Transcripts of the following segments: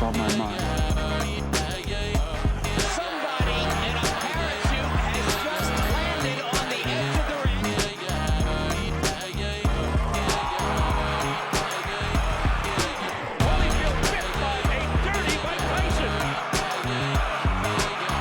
on my mind. Somebody in a parachute has just landed on the edge of the ring. Holyfield bit by a dirty Mike Tyson. Fury has managed to get up.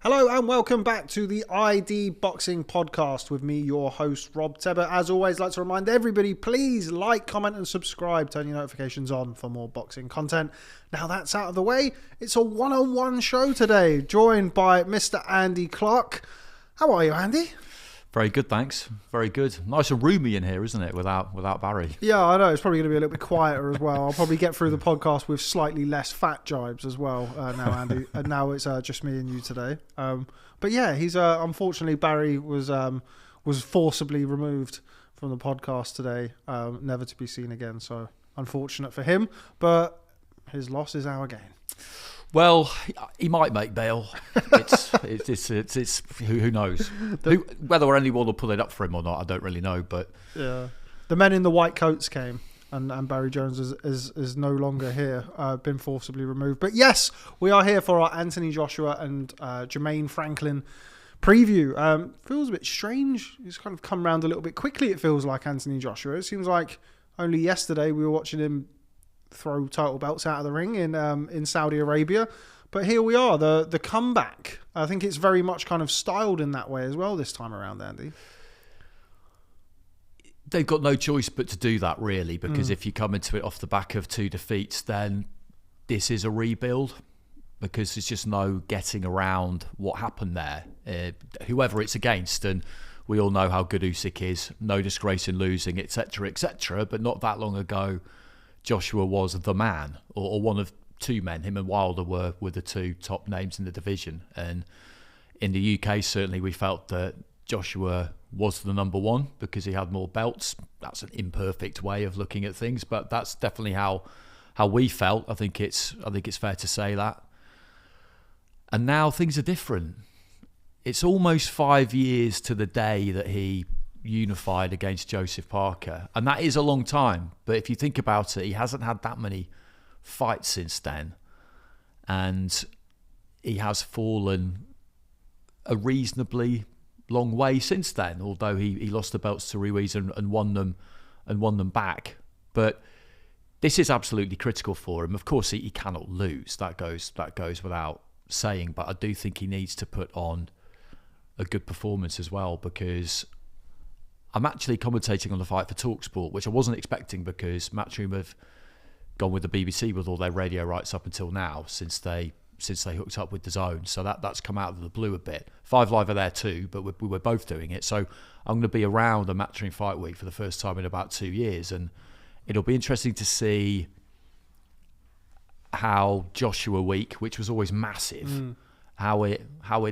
Hello and welcome back to the ID Boxing Podcast with me, your host, Rob Tebbutt. As always, I'd like to remind everybody, please like, comment and subscribe. Turn your notifications on for more boxing content. Now that's out of the way, it's a one-on-one show today, joined by Mr. Andy Clarke. How are you, Andy? Very good, thanks. Very good. Nice and roomy in here, isn't it? Without Barry. Yeah, I know. It's probably going to be a little bit quieter as well. I'll probably get through the podcast with slightly less fat jibes as well now, Andy. And now it's just me and you today. But yeah, he's unfortunately Barry was forcibly removed from the podcast today, never to be seen again. So unfortunate for him, but his loss is our gain. Well, he might make bail. It's who knows? Whether anyone will pull it up for him or not, I don't really know. But yeah, the men in the white coats came, and Barry Jones is no longer here, been forcibly removed. But yes, we are here for our Anthony Joshua and Jermaine Franklin preview. Feels a bit strange. It's kind of come around a little bit quickly. It feels like Anthony Joshua. It seems like only yesterday we were watching him throw title belts out of the ring in Saudi Arabia, but here we are, the comeback. I think it's very much kind of styled in that way as well this time around, Andy. They've got no choice but to do that, really, because if you come into it off the back of 2 defeats, then this is a rebuild, because there's just no getting around what happened there. Whoever it's against, and we all know how good Usyk is, no disgrace in losing, etc., etc., but not that long ago Joshua was the man, or one of 2 men. Him and Wilder were the 2 top names in the division. And in the UK, certainly we felt that Joshua was the number 1 because he had more belts. That's an imperfect way of looking at things, but that's definitely how we felt. I think it's fair to say that. And now things are different. It's almost 5 years to the day that he unified against Joseph Parker, and that is a long time, but if you think about it, he hasn't had that many fights since then, and he has fallen a reasonably long way since then, although he lost the belts to Ruiz and won them back. But this is absolutely critical for him. Of course he cannot lose, that goes without saying, but I do think he needs to put on a good performance as well, because I'm actually commentating on the fight for TalkSport, which I wasn't expecting, because Matchroom have gone with the BBC with all their radio rights up until now, since they hooked up with DAZN. So that's come out of the blue a bit. 5 Live are there too, but we were both doing it. So I'm going to be around a Matchroom Fight Week for the first time in about 2 years, and it'll be interesting to see how Joshua Week, which was always massive, how it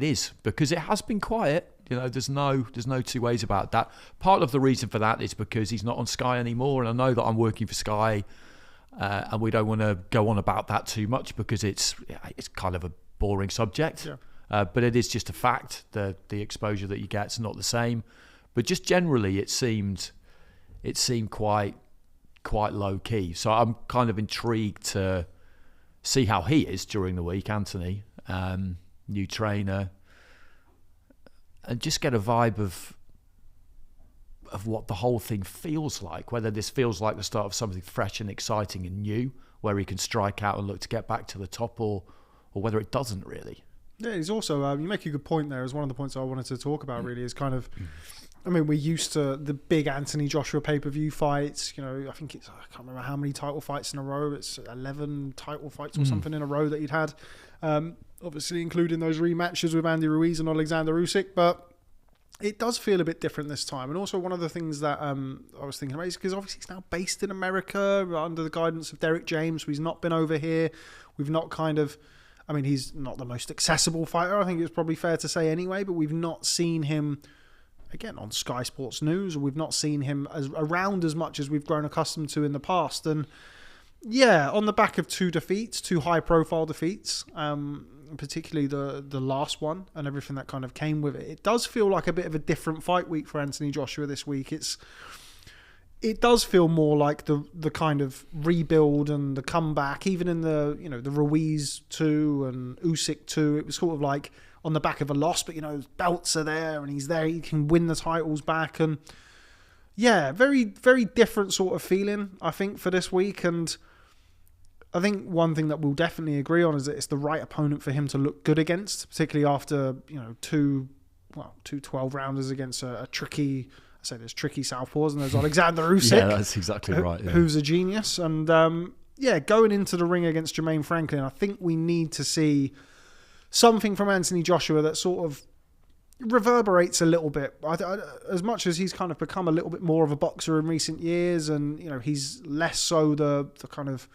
is, because it has been quiet. You know, there's no 2 ways about that. Part of the reason for that is because he's not on Sky anymore, and I know that I'm working for Sky, and we don't want to go on about that too much because it's kind of a boring subject. Yeah. But it is just a fact that the exposure that you get is not the same. But just generally, it seemed quite low key. So I'm kind of intrigued to see how he is during the week, Anthony, new trainer. And just get a vibe of what the whole thing feels like, whether this feels like the start of something fresh and exciting and new, where he can strike out and look to get back to the top, or whether it doesn't really. Yeah, he's also, you make a good point there, as one of the points I wanted to talk about really is kind of, I mean, we're used to the big Anthony Joshua pay-per-view fights. You know, I think I can't remember how many title fights in a row. It's 11 title fights or something in a row that he'd had. Obviously, including those rematches with Andy Ruiz and Alexander Usyk. But it does feel a bit different this time. And also, one of the things that I was thinking about is because obviously he's now based in America under the guidance of Derek James. So he's not been over here. We've not kind of... I mean, he's not the most accessible fighter, I think it's probably fair to say anyway, but we've not seen him again, on Sky Sports News. We've not seen him around as much as we've grown accustomed to in the past. And yeah, on the back of 2 defeats, 2 high-profile defeats, particularly the last one and everything that kind of came with it, it does feel like a bit of a different fight week for Anthony Joshua this week. It does feel more like the kind of rebuild and the comeback, even in the Ruiz 2 and Usyk 2. It was sort of like on the back of a loss, but belts are there and he's there. He can win the titles back, and yeah, very, very different sort of feeling, I think, for this week. And I think one thing that we'll definitely agree on is that it's the right opponent for him to look good against, particularly after two 12-rounders against a tricky. I say there's tricky southpaws and there's Alexander Usyk. Yeah, that's exactly right. Yeah. Who's a genius. And going into the ring against Jermaine Franklin, I think we need to see something from Anthony Joshua that sort of reverberates a little bit. As much as he's kind of become a little bit more of a boxer in recent years, and he's less so the kind of.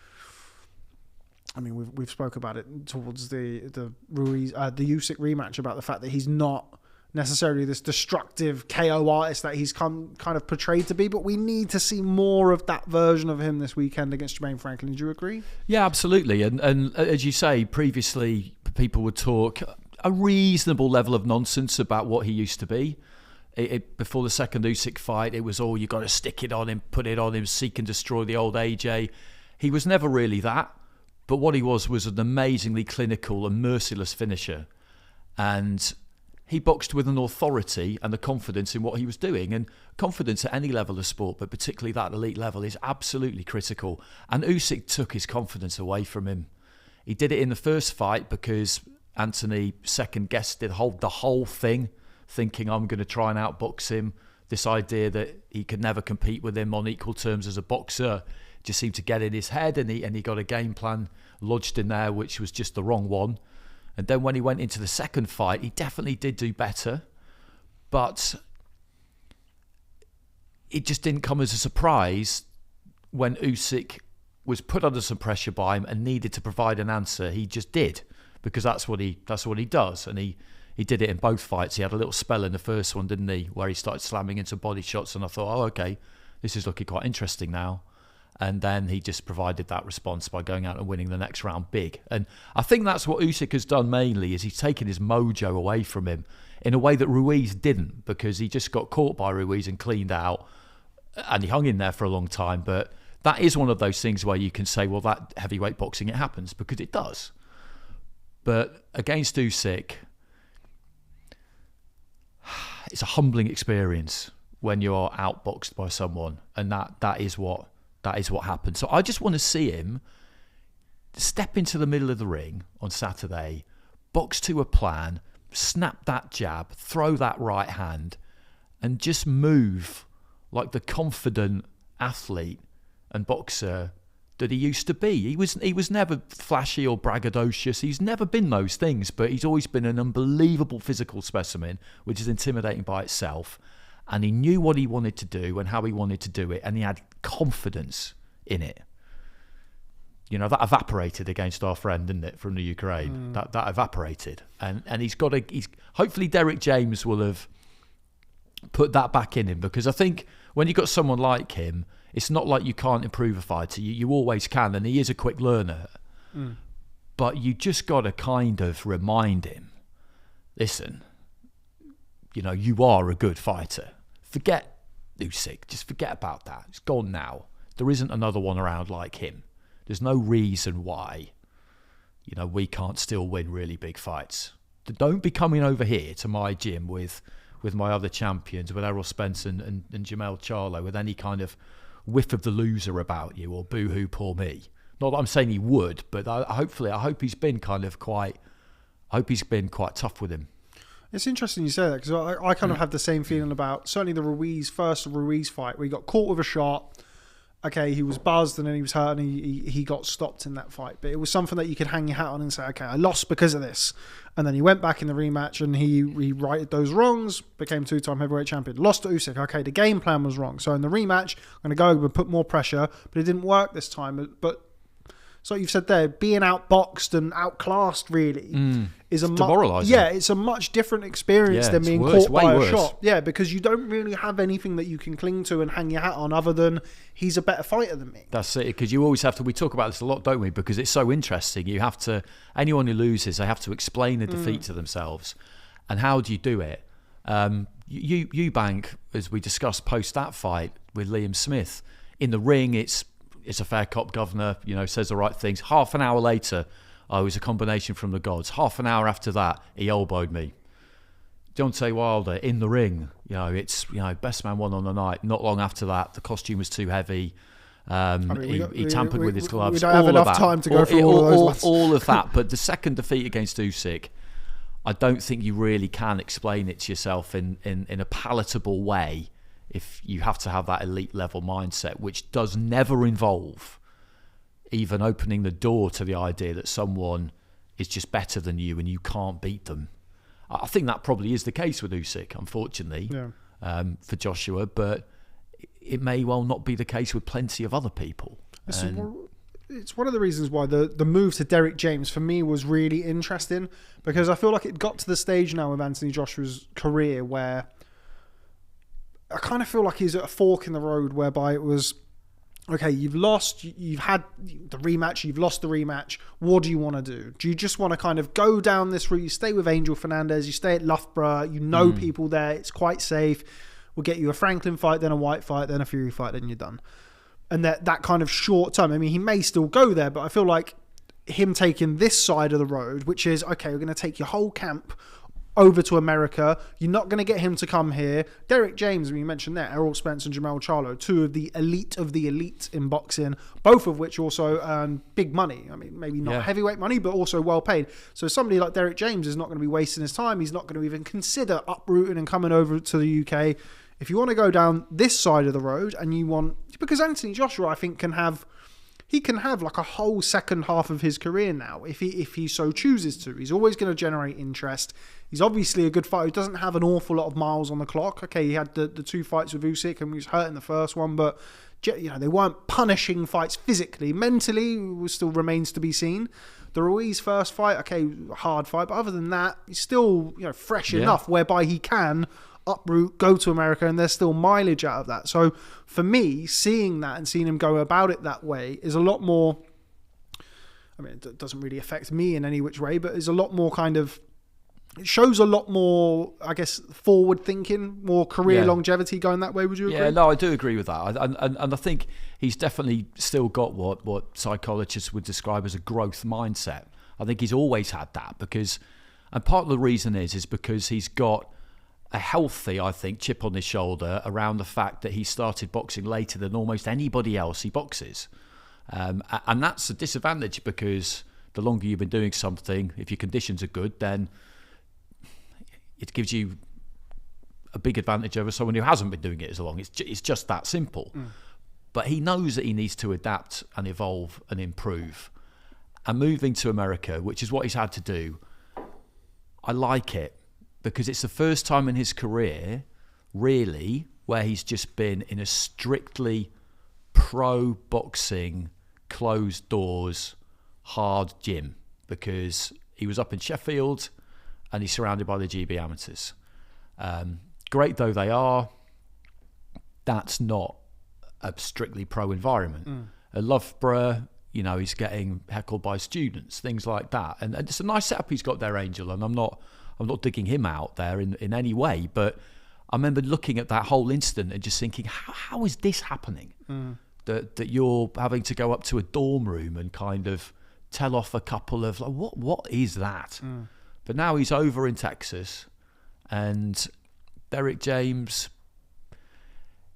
I mean, we've spoke about it towards the Ruiz, the Usyk rematch, about the fact that he's not necessarily this destructive KO artist that he's kind of portrayed to be, but we need to see more of that version of him this weekend against Jermaine Franklin. Do you agree? Yeah, absolutely. And as you say, previously people would talk a reasonable level of nonsense about what he used to be. Before the second Usyk fight, it was all, you got to stick it on him, put it on him, seek and destroy the old AJ. He was never really that, but what he was an amazingly clinical and merciless finisher. And he boxed with an authority and a confidence in what he was doing. And confidence at any level of sport, but particularly that elite level, is absolutely critical. And Usyk took his confidence away from him. He did it in the first fight because Anthony second-guessed the whole thing, thinking, I'm going to try and outbox him. This idea that he could never compete with him on equal terms as a boxer just seemed to get in his head, and he got a game plan lodged in there, which was just the wrong one. And then when he went into the second fight, he definitely did do better, but it just didn't come as a surprise when Usyk was put under some pressure by him and needed to provide an answer. He just did, because that's what he does, and he did it in both fights. He had a little spell in the first one, didn't he, where he started slamming into body shots, and I thought, oh, okay, this is looking quite interesting now. And then he just provided that response by going out and winning the next round big. And I think that's what Usyk has done mainly, is he's taken his mojo away from him in a way that Ruiz didn't, because he just got caught by Ruiz and cleaned out, and he hung in there for a long time. But that is one of those things where you can say, well, that heavyweight boxing, it happens, because it does. But against Usyk, it's a humbling experience when you're outboxed by someone, and that is what happened. So I just want to see him step into the middle of the ring on Saturday, box to a plan, snap that jab, throw that right hand, and just move like the confident athlete and boxer that he used to be. He was never flashy or braggadocious. He's never been those things, but he's always been an unbelievable physical specimen, which is intimidating by itself. And he knew what he wanted to do and how he wanted to do it, and he had confidence in it. That evaporated against our friend, didn't it, from the Ukraine? That evaporated, and he's hopefully Derek James will have put that back in him, because I think when you've got someone like him, it's not like you can't improve a fighter. You always can, and he is a quick learner. But you just got to kind of remind him, listen, you are a good fighter. Forget Usyk. Just forget about that. It's gone now. There isn't another one around like him. There's no reason why, we can't still win really big fights. Don't be coming over here to my gym with my other champions, with Errol Spence and Jamel Charlo, with any kind of whiff of the loser about you, or boo-hoo, poor me. Not that I'm saying he would, but I hope he's been quite tough with him. It's interesting you say that, because I kind of have the same feeling about certainly the first Ruiz fight, where he got caught with a shot. Okay, he was buzzed and then he was hurt, and he got stopped in that fight. But it was something that you could hang your hat on and say, okay, I lost because of this. And then he went back in the rematch and he righted those wrongs, became 2-time heavyweight champion. Lost to Usyk. Okay, the game plan was wrong. So in the rematch, I'm going to go and put more pressure, but it didn't work this time. But So you've said there, being outboxed and outclassed really is a demoralising. Yeah, it's a much different experience than being caught by a shot. Yeah, because you don't really have anything that you can cling to and hang your hat on other than he's a better fighter than me. That's it, because you always have to, we talk about this a lot, don't we? Because it's so interesting. You have to, anyone who loses, they have to explain the defeat to themselves. And how do you do it? Eubank, as we discussed post that fight with Liam Smith, in the ring, it's a fair cop governor, says the right things. Half an hour later, it was a combination from the gods. Half an hour after that, he elbowed me. Deontay Wilder in the ring, it's best man won on the night. Not long after that, the costume was too heavy. He tampered with his gloves. We don't have enough time to go through all those ones. All of that. But the second defeat against Usyk, I don't think you really can explain it to yourself in a palatable way if you have to have that elite level mindset, which does never involve even opening the door to the idea that someone is just better than you and you can't beat them. I think that probably is the case with Usyk, unfortunately, for Joshua, but it may well not be the case with plenty of other people. It's one of the reasons why the move to Derek James for me was really interesting, because I feel like it got to the stage now with Anthony Joshua's career where I kind of feel like he's at a fork in the road whereby it was, okay, you've lost, you've had the rematch, you've lost the rematch. What do you want to do? Do you just want to kind of go down this route? You stay with Angel Fernandez, you stay at Loughborough, people there, it's quite safe. We'll get you a Franklin fight, then a Whyte fight, then a Fury fight, then you're done. And that kind of short term, I mean, he may still go there, but I feel like him taking this side of the road, which is, okay, we're going to take your whole camp over to America. You're not going to get him to come here. Derek James, we mentioned there, Errol Spence and Jermell Charlo, two of the elite in boxing, both of which also earn big money. I mean, maybe not heavyweight money, but also well paid. So somebody like Derek James is not going to be wasting his time. He's not going to even consider uprooting and coming over to the UK. If you want to go down this side of the road and you want, because Anthony Joshua, I think, can have like a whole second half of his career now if he so chooses to. He's always going to generate interest. He's obviously a good fighter. He doesn't have an awful lot of miles on the clock. Okay, he had the two fights with Usyk and he was hurt in the first one, but they weren't punishing fights physically. Mentally, still remains to be seen. The Ruiz first fight, okay, hard fight, but other than that, he's still fresh enough whereby he can uproot, go to America, and there's still mileage out of that. So for me, seeing that and seeing him go about it that way is a lot more, I mean, it doesn't really affect me in any which way, but it's a lot more kind of, it shows a lot more, I guess, forward thinking, more career longevity going that way. Would you agree? Yeah, no, I do agree with that. And I think he's definitely still got what psychologists would describe as a growth mindset. I think he's always had that and part of the reason is because he's got a healthy, I think, chip on his shoulder around the fact that he started boxing later than almost anybody else he boxes. And that's a disadvantage because the longer you've been doing something, if your conditions are good, then it gives you a big advantage over someone who hasn't been doing it as long. It's just that simple. But he knows that he needs to adapt and evolve and improve. And moving to America, which is what he's had to do, I like it. Because it's the first time in his career, really, where he's just been in a strictly pro-boxing, closed doors, hard gym. Because he was up in Sheffield and he's surrounded by the GB amateurs. Great though they are, that's not a strictly pro environment. At Loughborough, he's getting heckled by students, things like that. And it's a nice setup he's got there, Angel, and I'm not digging him out there in any way, but I remember looking at that whole incident and just thinking, how is this happening? That you're having to go up to a dorm room and kind of tell off a couple of, like, what is that? But now he's over in Texas, and Derek James,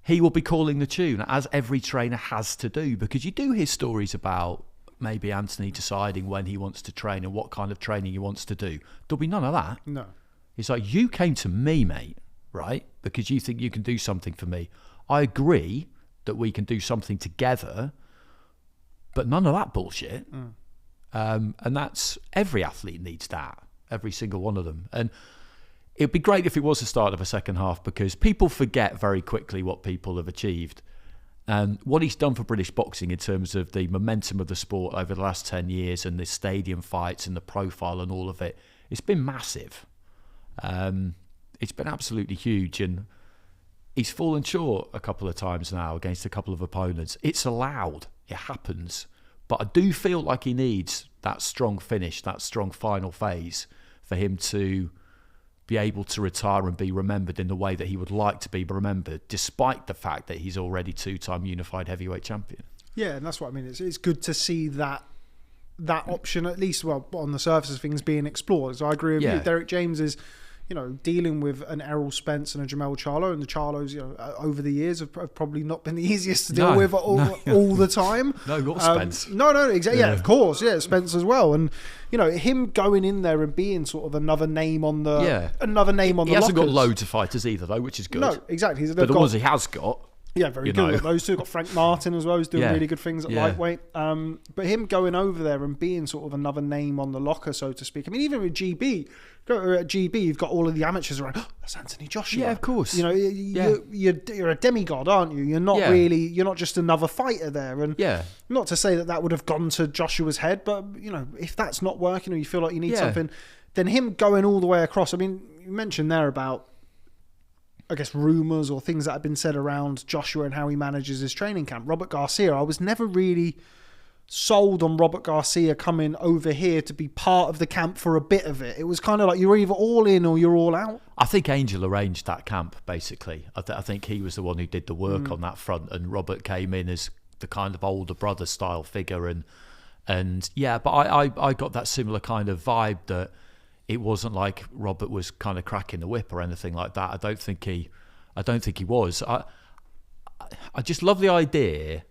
he will be calling the tune, as every trainer has to do, because you do hear stories about maybe Anthony deciding when he wants to train and what kind of training he wants to do. There'll be none of that. No. It's like, you came to me, mate, right? Because you think you can do something for me. I agree that we can do something together, but none of that bullshit. And that's, every athlete needs that. Every single one of them. And it'd be great if it was the start of a second half, because people forget very quickly what people have achieved. And what he's done for British boxing in terms of the momentum of the sport over the last 10 years and the stadium fights and the profile and all of it, it's been massive. It's been absolutely huge. And he's fallen short a couple of times now against a couple of opponents. It's allowed. It happens. But I do feel like he needs that strong finish, that strong final phase for him to be able to retire and be remembered in the way that he would like to be remembered, despite the fact that he's already 2-time unified heavyweight champion. Yeah, and that's what I mean. It's good to see that option, at least, well, on the surface of things, being explored. So I agree with you. Derek James is, dealing with an Errol Spence and a Jamal Charlo, and the Charlos, over the years have probably not been the easiest to deal with all the time. No, not Spence. No, exactly. Yeah, of course. Yeah, Spence as well. And him going in there and being sort of another name on the He hasn't got loads of fighters either, though, which is good. No, exactly. But the ones he has got. Yeah, very good. Those two got Frank Martin as well, who's doing really good things at lightweight. But him going over there and being sort of another name on the locker, so to speak. I mean, even with GB, at GB, you've got all of the amateurs around. Oh, that's Anthony Joshua. Yeah, of course. You're a demigod, aren't you? You're not really. You're not just another fighter there. And not to say that would have gone to Joshua's head, but if that's not working or you feel like you need something, then him going all the way across. I mean, you mentioned there about, I guess, rumours or things that have been said around Joshua and how he manages his training camp. Robert Garcia, I was never really sold on Robert Garcia coming over here to be part of the camp for a bit of it. It was kind of like you're either all in or you're all out. I think Angel arranged that camp, basically. I think he was the one who did the work on that front, and Robert came in as the kind of older brother style figure. And but I got that similar kind of vibe that it wasn't like Robert was kind of cracking the whip or anything like that. I don't think he was. I just love the idea.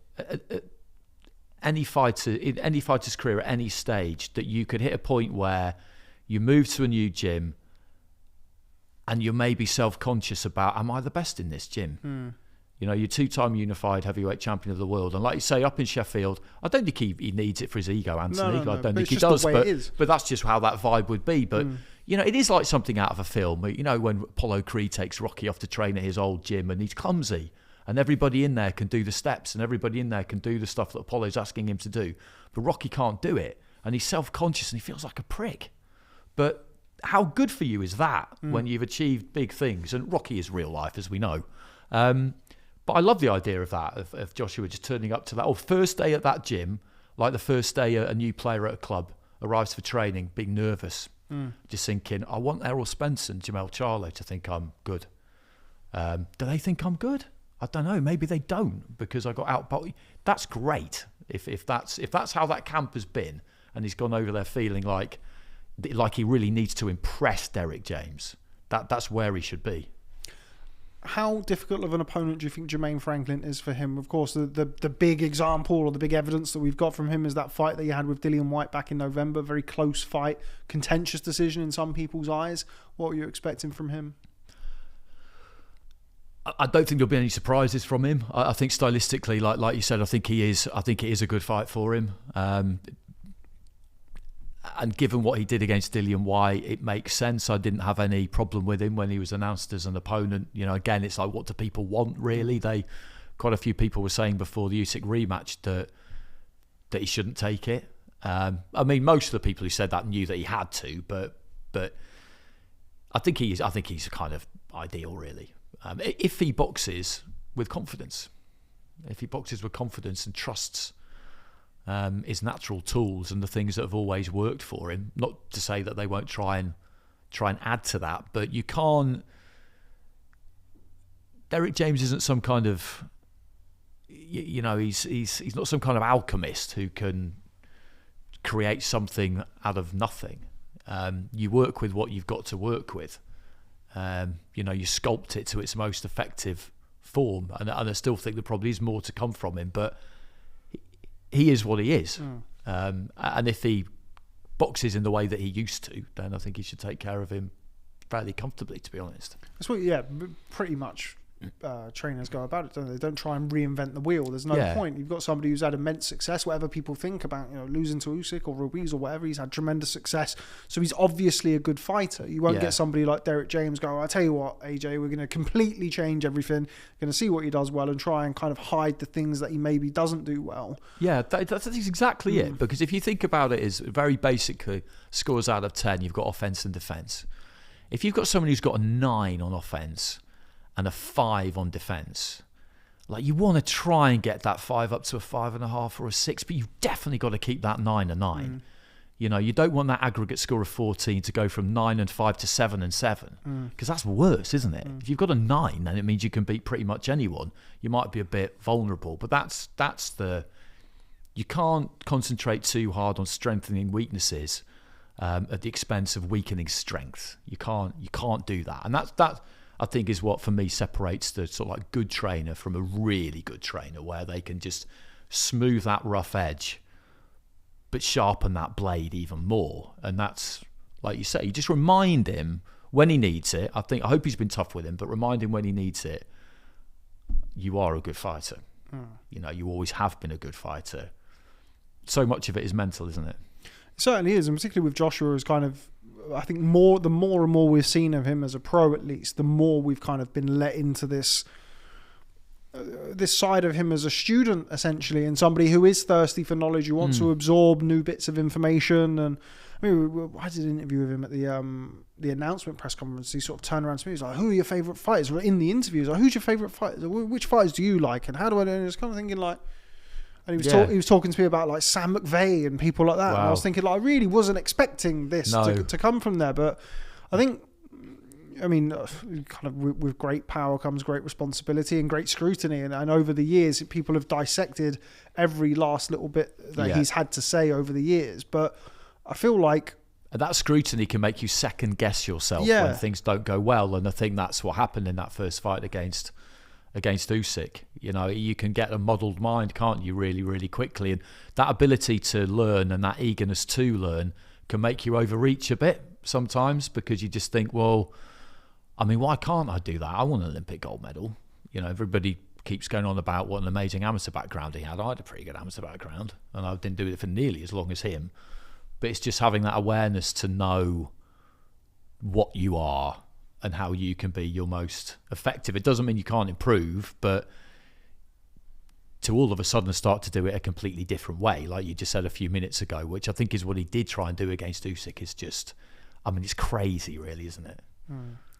Any fighter in any fighter's career at any stage, that you could hit a point where you move to a new gym and you're maybe self-conscious about, am I the best in this gym? You're 2-time unified heavyweight champion of the world, and like you say, up in Sheffield, I don't think he needs it for his ego, Anthony. No, I don't think he does, but that's just how that vibe would be. But it is like something out of a film. When Apollo Creed takes Rocky off to train at his old gym, and he's clumsy, and everybody in there can do the steps, and everybody in there can do the stuff that Apollo's asking him to do, but Rocky can't do it, and he's self-conscious and he feels like a prick. But how good for you is that when you've achieved big things? And Rocky is real life, as we know. But I love the idea of that, of Joshua just turning up to that, first day at that gym, like the first day a new player at a club arrives for training, being nervous, just thinking, I want Errol Spence and Jamal Charlo to think I'm good. Do they think I'm good? I don't know. Maybe they don't, because I got out. But that's great if that's how that camp has been, and he's gone over there feeling like he really needs to impress Derek James. That's where he should be. How difficult of an opponent do you think Jermaine Franklin is for him? Of course, the big example or the big evidence that we've got from him is that fight that he had with Dillian Whyte back in November. Very close fight, contentious decision in some people's eyes. What were you expecting from him? I don't think there'll be any surprises from him. I think stylistically, like you said, I think it is a good fight for him. And given what he did against Dillian Whyte, it makes sense. I didn't have any problem with him when he was announced as an opponent. Again, it's like, what do people want, really? Quite a few people were saying before the Usyk rematch that he shouldn't take it. I mean, most of the people who said that knew that he had to, but I think he's kind of ideal, really. If he boxes with confidence, and trusts his natural tools and the things that have always worked for him. Not to say that they won't try and add to that, but you can't. Derek James isn't some kind of, he's not some kind of alchemist who can create something out of nothing. You work with what you've got to work with. You sculpt it to its most effective form, and I still think there probably is more to come from him, but he is what he is. And if he boxes in the way that he used to, then I think he should take care of him fairly comfortably, to be honest. That's what, yeah, pretty much trainers go about it, don't they? They don't try and reinvent the wheel. There's no point. You've got somebody who's had immense success, whatever people think about, losing to Usyk or Ruiz or whatever. He's had tremendous success, so he's obviously a good fighter. You won't get somebody like Derek James go, I tell you what, AJ, we're going to completely change everything, going to see what he does well and try and kind of hide the things that he maybe doesn't do well. Yeah, that's exactly it. Because if you think about it, is very basically scores out of 10, you've got offense and defense. If you've got someone who's got a 9 on offense and a 5 on defence, like, you want to try and get that 5 up to a 5.5 or a 6, but you've definitely got to keep that 9 a 9. You don't want that aggregate score of 14 to go from 9 and 5 to 7 and 7, because that's worse, isn't it? If you've got a 9, then it means you can beat pretty much anyone. You might be a bit vulnerable, but that's you can't concentrate too hard on strengthening weaknesses at the expense of weakening strength. You can't do that, and that I think is what for me separates the sort of like good trainer from a really good trainer, where they can just smooth that rough edge but sharpen that blade even more. And that's, like you say, you just remind him when he needs it. I hope he's been tough with him, but remind him when he needs it, you are a good fighter. You always have been a good fighter. So much of it is mental, isn't it? It certainly is, and particularly with Joshua, is kind of, I think the more and more we've seen of him as a pro, at least, the more we've kind of been let into this side of him as a student, essentially, and somebody who is thirsty for knowledge, who wants to absorb new bits of information. And I mean, I did an interview with him at the announcement press conference. He sort of turned around to me, he's like, "Who are your favourite fighters?" In the interview, he's like, "Who's your favourite fighter? Which fighters do you like? And how do I know?" And I was kind of thinking like, and he was talking to me about like Sam McVeigh and people like that. Wow. And I was thinking, like, I really wasn't expecting this to come from there. But I think, I mean, kind of with great power comes great responsibility and great scrutiny. And over the years, people have dissected every last little bit that he's had to say over the years. But I feel like that scrutiny can make you second guess yourself when things don't go well. And I think that's what happened in that first fight against Usyk. You can get a muddled mind, can't you, really, really quickly. And that ability to learn and that eagerness to learn can make you overreach a bit sometimes, because you just think, well, I mean, why can't I do that? I want an Olympic gold medal. Everybody keeps going on about what an amazing amateur background he had. I had a pretty good amateur background, and I didn't do it for nearly as long as him. But it's just having that awareness to know what you are and how you can be your most effective. It doesn't mean you can't improve, but to all of a sudden start to do it a completely different way, like you just said a few minutes ago, which I think is what he did try and do against Usyk, is just, I mean, it's crazy, really, isn't it?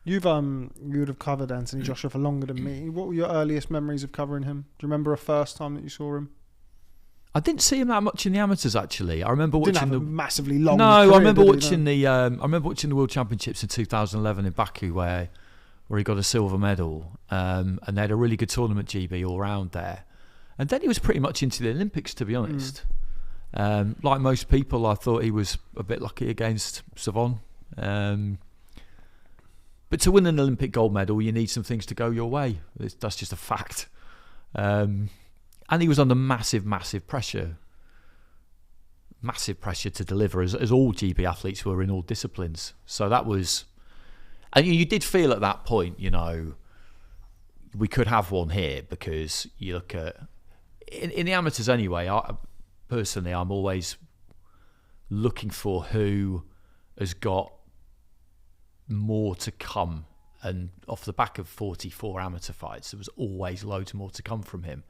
You would have covered Anthony Joshua for longer than me. What were your earliest memories of covering him? Do you remember a first time that you saw him? I didn't see him that much in the amateurs, actually. I remember watching a massively long. No, career, I remember watching I remember watching the World Championships in 2011 in Baku, where he got a silver medal, and they had a really good tournament, GB, all round there. And then he was pretty much into the Olympics, to be honest. Like most people, I thought he was a bit lucky against Savon. But to win an Olympic gold medal, you need some things to go your way. That's just a fact. And he was under massive, massive pressure. Massive pressure to deliver, as all GB athletes were in all disciplines. So that was... And you did feel at that point, we could have one here, because you look at... In the amateurs anyway, personally, I'm always looking for who has got more to come. And off the back of 44 amateur fights, there was always loads more to come from him.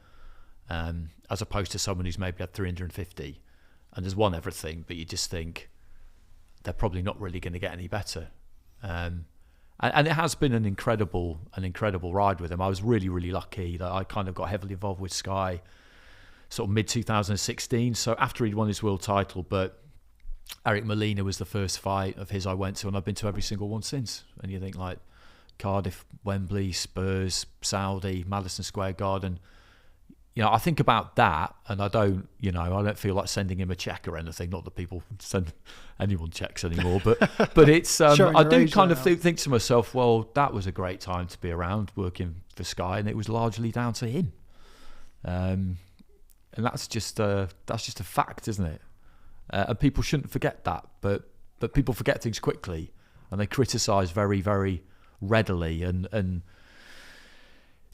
As opposed to someone who's maybe had 350 and has won everything, but you just think they're probably not really going to get any better. And it has been an incredible ride with him. I was really, really lucky that I kind of got heavily involved with Sky sort of mid-2016, so after he'd won his world title. But Eric Molina was the first fight of his I went to, and I've been to every single one since. And you think, like, Cardiff, Wembley, Spurs, Saudi, Madison Square Garden. I think about that, and I don't feel like sending him a check or anything. Not that people send anyone checks anymore, but it's. I do kind of think to myself, well, that was a great time to be around working for Sky, and it was largely down to him. And that's just a fact, isn't it? And people shouldn't forget that, but people forget things quickly, and they criticise very, very readily, and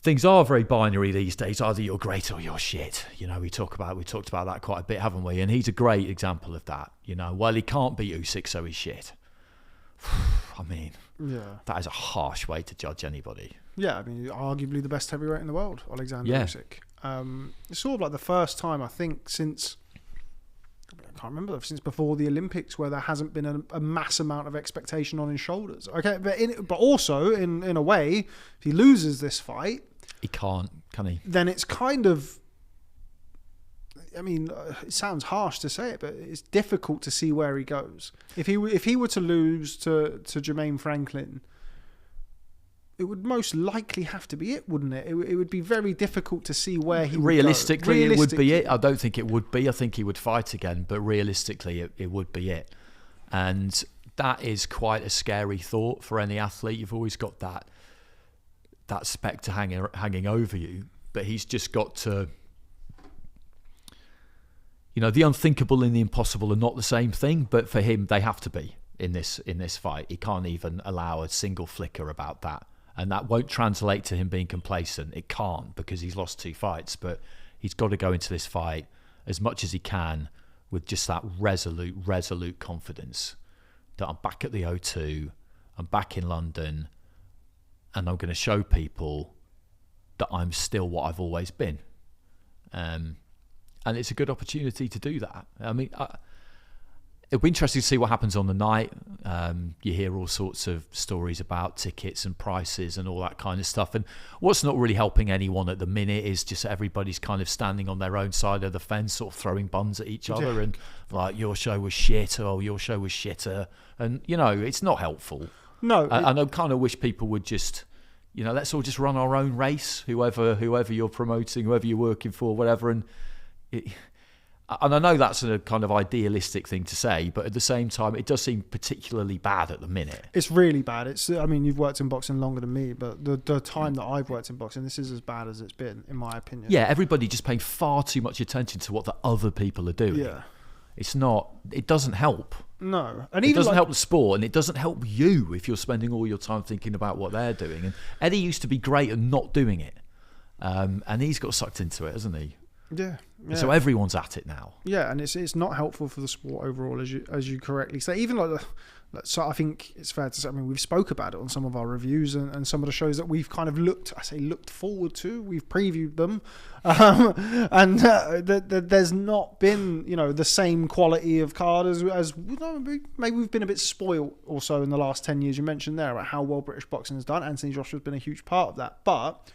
things are very binary these days. Either you're great or you're shit. You know, we talked about that quite a bit, haven't we? And he's a great example of that. You know, well, he can't beat Usyk, so he's shit. I mean, that is a harsh way to judge anybody. Yeah, I mean, arguably the best heavyweight in the world, Alexander Usyk. It's sort of like the first time, I think, since... I can't remember, since before the Olympics, where there hasn't been a mass amount of expectation on his shoulders. Okay, but also, in a way, if he loses this fight... He can't, can he? Then it's kind of... I mean, it sounds harsh to say it, but it's difficult to see where he goes. If he were to lose to Jermaine Franklin, it would most likely have to be it, wouldn't it? It would be very difficult to see where he would go. Realistically, it would be it. I don't think it would be. I think he would fight again, but realistically, it would be it. And that is quite a scary thought for any athlete. You've always got that spectre hanging over you, but he's just got to... You know, the unthinkable and the impossible are not the same thing, but for him, they have to be in this fight. He can't even allow a single flicker about that. And that won't translate to him being complacent. It can't, because he's lost 2 fights. But he's got to go into this fight as much as he can with just that resolute confidence that I'm back at the O2, I'm back in London, and I'm going to show people that I'm still what I've always been. And it's a good opportunity to do that. I mean, it'll be interesting to see what happens on the night. You hear all sorts of stories about tickets and prices and all that kind of stuff. And what's not really helping anyone at the minute is just everybody's kind of standing on their own side of the fence, sort of throwing buns at each other and like, your show was shit, or your show was shitter. And, you know, it's not helpful. No. And I kind of wish people would just... You know, let's all just run our own race, whoever you're promoting, whoever you're working for, whatever. And I know that's a kind of idealistic thing to say, but at the same time, it does seem particularly bad at the minute. It's really bad. I mean, you've worked in boxing longer than me, but the time that I've worked in boxing, this is as bad as it's been, in my opinion. Yeah, everybody just paying far too much attention to what the other people are doing. Yeah. It's not... It doesn't help. No. And it doesn't help the sport, and it doesn't help you if you're spending all your time thinking about what they're doing. And Eddie used to be great at not doing it. And he's got sucked into it, hasn't he? Yeah. So everyone's at it now. Yeah, and it's not helpful for the sport overall, as you correctly say. Even so I think it's fair to say, I mean, we've spoke about it on some of our reviews and some of the shows that we've kind of looked forward to. We've previewed them, and there's not been, you know, the same quality of card as you know, maybe we've been a bit spoiled also in the last 10 years. You mentioned there about how well British boxing has done. Anthony Joshua's been a huge part of that, but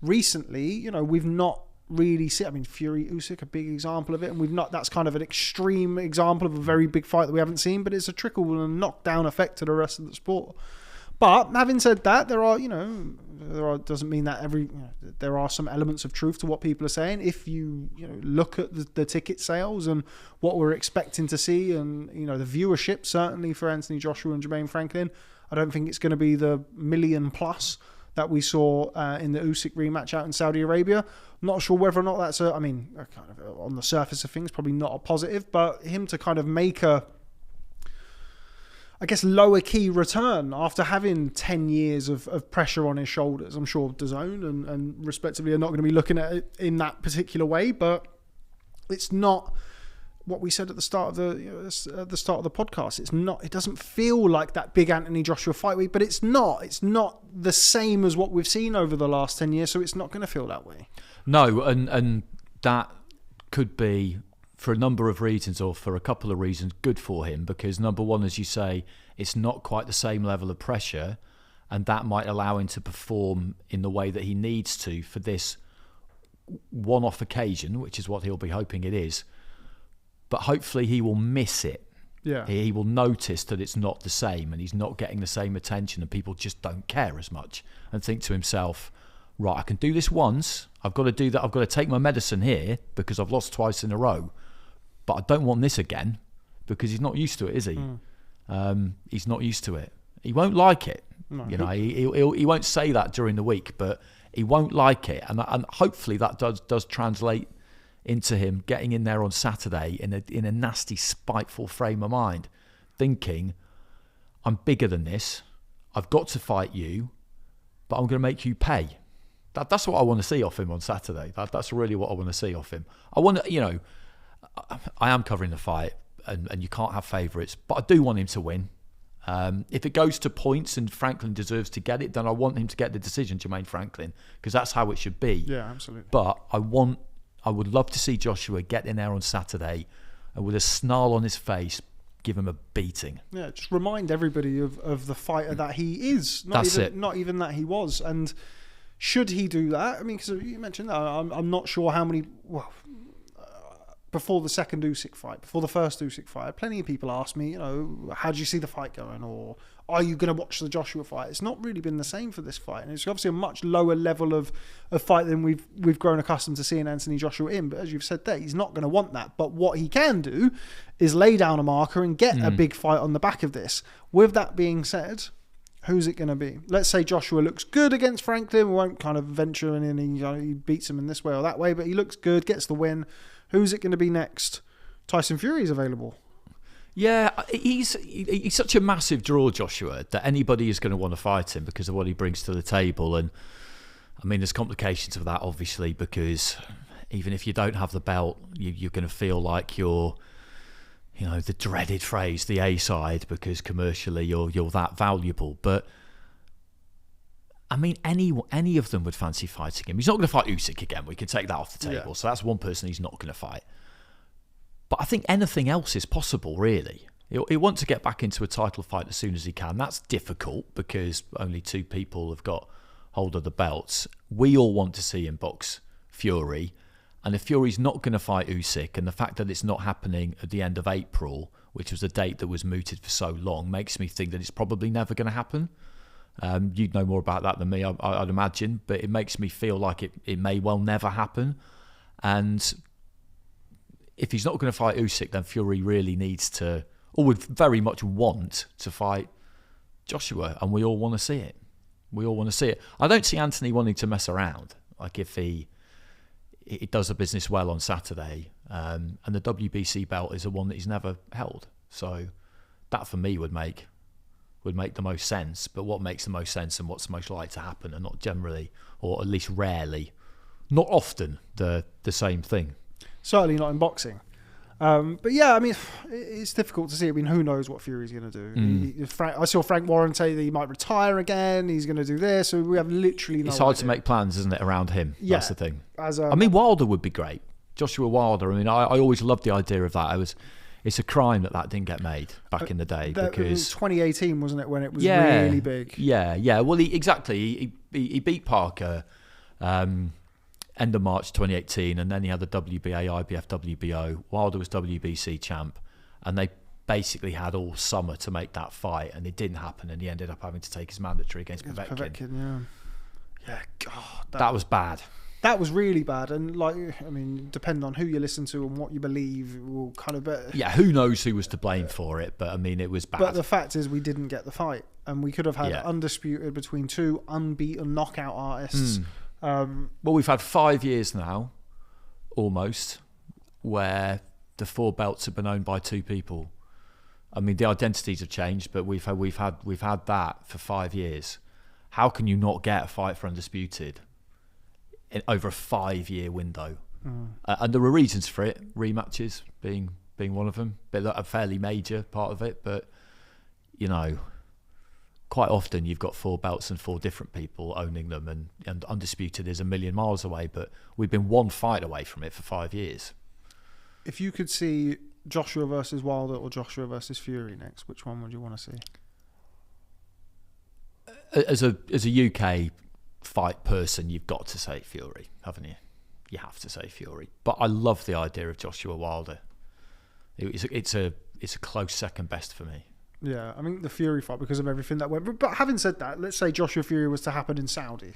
recently, you know, we've not really see. I mean, Fury Usyk, a big example of it, and we've not. That's kind of an extreme example of a very big fight that we haven't seen, but it's a trickle and knockdown effect to the rest of the sport. But having said that, doesn't mean that there are some elements of truth to what people are saying. If you look at the ticket sales and what we're expecting to see, and the viewership certainly for Anthony Joshua and Jermaine Franklin, I don't think it's going to be the 1 million plus that we saw in the Usyk rematch out in Saudi Arabia. Not sure whether or not that's kind of on the surface of things, probably not a positive, but him to kind of make a, I guess, lower key return after having 10 years of pressure on his shoulders. I'm sure DAZN and respectively are not going to be looking at it in that particular way, but it's not what we said at the start of the podcast. It's not. It doesn't feel like that big Anthony Joshua fight week, but it's not. It's not the same as what we've seen over the last 10 years, so it's not going to feel that way. No, and that could be, for a number of reasons, or for a couple of reasons, good for him, because number one, as you say, it's not quite the same level of pressure, and that might allow him to perform in the way that he needs to for this one-off occasion, which is what he'll be hoping it is. But hopefully he will miss it. Yeah. He will notice that it's not the same, and he's not getting the same attention, and people just don't care as much, and think to himself, right, I can do this once. I've got to do that. I've got to take my medicine here because I've lost twice in a row. But I don't want this again, because he's not used to it, is he? He's not used to it. He won't like it. No. He won't say that during the week, but he won't like it. And hopefully that does translate into him getting in there on Saturday in a nasty, spiteful frame of mind, thinking, I'm bigger than this. I've got to fight you, but I'm going to make you pay. That's what I want to see off him on Saturday. That's really what I want to see off him. I want to, I am covering the fight, and you can't have favourites, but I do want him to win. If it goes to points and Franklin deserves to get it, then I want him to get the decision, Jermaine Franklin, because that's how it should be. Yeah, absolutely. But I would love to see Joshua get in there on Saturday and with a snarl on his face, give him a beating. Yeah, just remind everybody of the fighter that he is. Not even that he was. And should he do that? I mean, because you mentioned that, I'm not sure how many... Well, before the second Usyk fight, before the first Usyk fight, plenty of people asked me, how do you see the fight going? Or are you going to watch the Joshua fight? It's not really been the same for this fight. And it's obviously a much lower level of fight than we've grown accustomed to seeing Anthony Joshua in. But as you've said there, he's not going to want that. But what he can do is lay down a marker and get a big fight on the back of this. With that being said, who's it going to be? Let's say Joshua looks good against Franklin. We won't kind of venture in and he beats him in this way or that way, but he looks good, gets the win. Who's it going to be next? Tyson Fury is available. Yeah, he's such a massive draw, Joshua, that anybody is going to want to fight him because of what he brings to the table. And I mean, there's complications with that, obviously, because even if you don't have the belt, you're going to feel like you're, the dreaded phrase, the A side, because commercially you're that valuable. But I mean, any of them would fancy fighting him. He's not going to fight Usyk again. We can take that off the table. Yeah. So that's one person he's not going to fight. But I think anything else is possible, really. He'll want to get back into a title fight as soon as he can. That's difficult because only 2 people have got hold of the belts. We all want to see him box Fury. And if Fury's not going to fight Usyk, and the fact that it's not happening at the end of April, which was a date that was mooted for so long, makes me think that it's probably never going to happen. You'd know more about that than me, I'd imagine, but it makes me feel like it may well never happen. And if he's not going to fight Usyk, then Fury really needs to, or would very much want to fight Joshua, and we all want to see it. We all want to see it. I don't see Anthony wanting to mess around. Like if he does the business well on Saturday, and the WBC belt is a one that he's never held. So that for me would make the most sense. But what makes the most sense and what's most likely to happen are not generally, or at least rarely, not often, the same thing. Certainly not in boxing. But yeah, I mean, it's difficult to see. I mean, who knows what Fury's going to do? I saw Frank Warren say that he might retire again. He's going to do this. So we have literally no It's hard idea. to make plans, isn't it, around him? Yeah. That's the thing. I mean, Wilder would be great. Joshua Wilder. I mean, I always loved the idea of that. It's a crime that didn't get made back in the day because it was 2018, wasn't it, when it was really big? Yeah. Well, he beat Parker end of March 2018, and then he had the WBA, IBF, WBO. Wilder was WBC champ, and they basically had all summer to make that fight, and it didn't happen, and he ended up having to take his mandatory against Povetkin. Yeah, God, that was bad. That was really bad, and depending on who you listen to and what you believe, will kind of... Yeah, who knows who was to blame for it, but I mean, it was bad. But the fact is, we didn't get the fight, and we could have had undisputed between 2 unbeaten knockout artists. Well, we've had 5 years now, almost, where the 4 belts have been owned by 2 people. I mean, the identities have changed, but we've had that for 5 years. How can you not get a fight for undisputed over a 5-year window? And there were reasons for it, rematches being one of them, but a fairly major part of it. But quite often you've got 4 belts and 4 different people owning them, and undisputed is a million miles away, but we've been 1 fight away from it for 5 years. If you could see Joshua versus Wilder or Joshua versus Fury next, which one would you want to see? As a UK fight person, you've got to say Fury, haven't you? You have to say Fury. But I love the idea of Joshua Wilder. It's a close second best for me. Yeah, I mean the Fury fight because of everything that went. But having said that, let's say Joshua Fury was to happen in Saudi.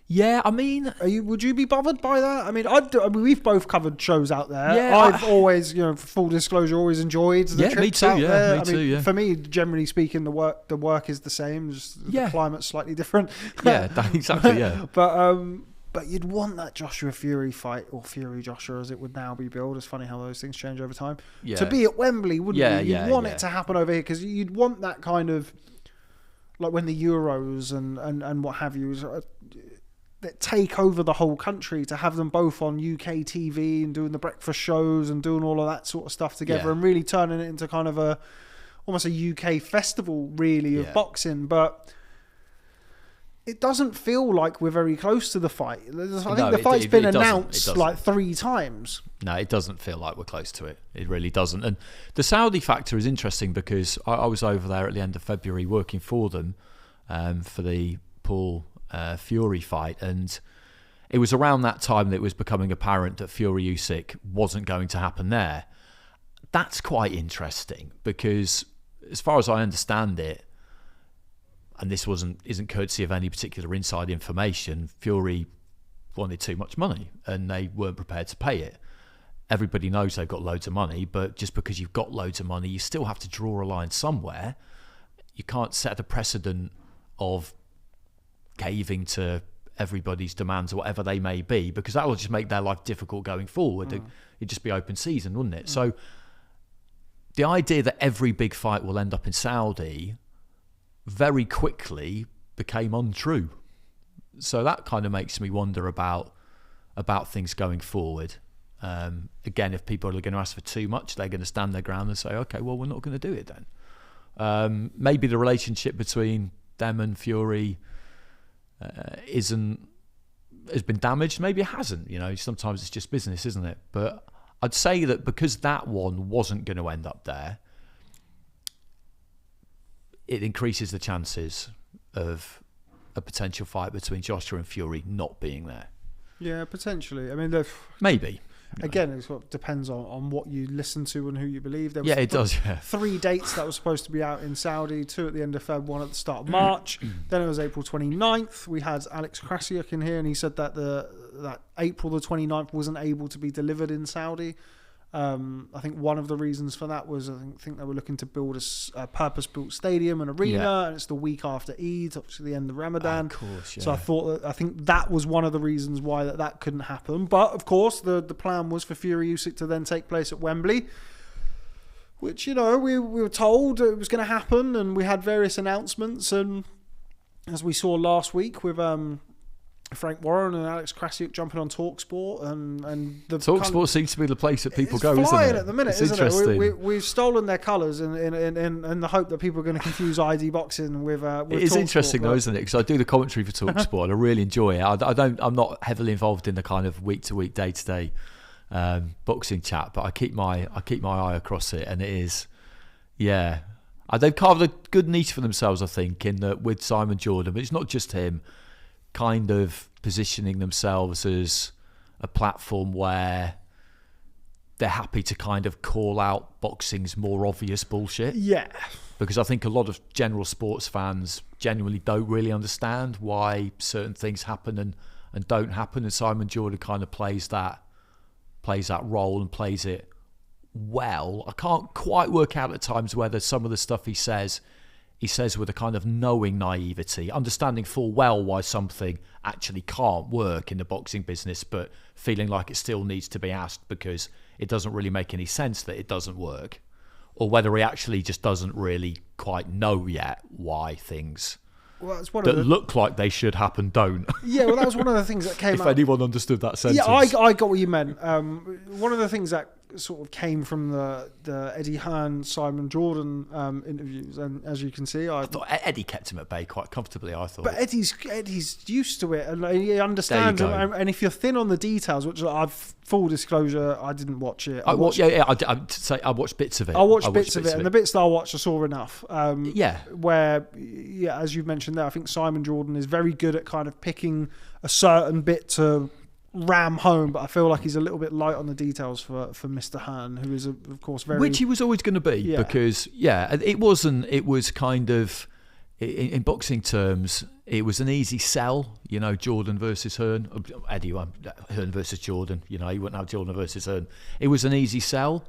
Yeah, I mean, would you be bothered by that? I mean, we've both covered shows out there. Yeah, I've always, for full disclosure, always enjoyed the trips out there. Me too. For me, generally speaking, the work is the same. Just the climate's slightly different. Yeah, exactly. Yeah, but you'd want that Joshua Fury fight, or Fury Joshua as it would now be billed. It's funny how those things change over time. Yeah. To be at Wembley, wouldn't you? You'd want it to happen over here because you'd want that kind of like when the Euros and what have you that take over the whole country, to have them both on UK TV and doing the breakfast shows and doing all of that sort of stuff together and really turning it into kind of almost a UK festival really of boxing. But it doesn't feel like we're very close to the fight. I think the fight's been announced like 3 times. No, it doesn't feel like we're close to it. It really doesn't. And the Saudi factor is interesting because I was over there at the end of February working for them for the Paul Fury fight, and it was around that time that it was becoming apparent that Fury Usyk wasn't going to happen there. That's quite interesting because, as far as I understand it, and this isn't courtesy of any particular inside information, Fury wanted too much money and they weren't prepared to pay it. Everybody knows they've got loads of money, but just because you've got loads of money, you still have to draw a line somewhere. You can't set the precedent of caving to everybody's demands or whatever they may be, because that will just make their life difficult going forward. It'd just be open season, wouldn't it? So the idea that every big fight will end up in Saudi very quickly became untrue. So that kind of makes me wonder about things going forward. Again, if people are going to ask for too much, they're going to stand their ground and say, okay, well, we're not going to do it then. Maybe the relationship between them and Fury has been damaged. Maybe it hasn't. Sometimes it's just business, isn't it? But I'd say that because that one wasn't going to end up there, it increases the chances of a potential fight between Joshua and Fury not being there. Yeah, potentially. I mean, maybe. Again, it sort of depends on what you listen to and who you believe. There was it does. Yeah. 3 dates that were supposed to be out in Saudi, 2 at the end of Feb, 1 at the start of March. Then it was April 29th. We had Alex Krasiuk in here, and he said that that April the 29th wasn't able to be delivered in Saudi. I think one of the reasons for that was I think they were looking to build a purpose-built stadium and arena, and it's the week after Eid, obviously the end of Ramadan. Of course, yeah. So I think that was one of the reasons why that couldn't happen. But of course, the plan was for Fury Usyk to then take place at Wembley, which we were told it was going to happen, and we had various announcements. And as we saw last week with Frank Warren and Alex Krasiuk jumping on TalkSport, and the TalkSport seems to be the place that people go, isn't it? It's flying at the minute, it's isn't interesting. it? We've stolen their colours in the hope that people are going to confuse ID boxing with it is interesting though, isn't it? Because I do the commentary for TalkSport and I really enjoy it. I'm not heavily involved in the kind of week to week, day to day boxing chat, but I keep my eye across it, and it is, they've carved a good niche for themselves, I think, in that with Simon Jordan, but it's not just him. Kind of positioning themselves as a platform where they're happy to kind of call out boxing's more obvious bullshit. Yeah. Because I think a lot of general sports fans genuinely don't really understand why certain things happen and don't happen. And Simon Jordan kind of plays that role and plays it well. I can't quite work out at times whether some of the stuff he says with a kind of knowing naivety, understanding full well why something actually can't work in the boxing business, but feeling like it still needs to be asked because it doesn't really make any sense that it doesn't work, or whether he actually just doesn't really quite know yet why things that look like they should happen don't. Yeah, well, that was one of the things that came if out. If anyone understood that sentence. Yeah, I got what you meant. One of the things that sort of came from the Eddie Hearn, Simon Jordan interviews, and as you can see, I thought Eddie kept him at bay quite comfortably, I thought. But Eddie's used to it, and he understands. And if you're thin on the details, which I've full disclosure, I didn't watch it. I watched bits of it. I watched bits of it, and the bits that I watched, I saw enough. Where, as you mentioned there, I think Simon Jordan is very good at kind of picking a certain bit to ram home, but I feel like he's a little bit light on the details for Mr. Hearn, who is of course very, which he was always going to be, because it was kind of in boxing terms, it was an easy sell, Jordan versus Hearn, Eddie Hearn versus Jordan, you wouldn't have Jordan versus Hearn. It was an easy sell,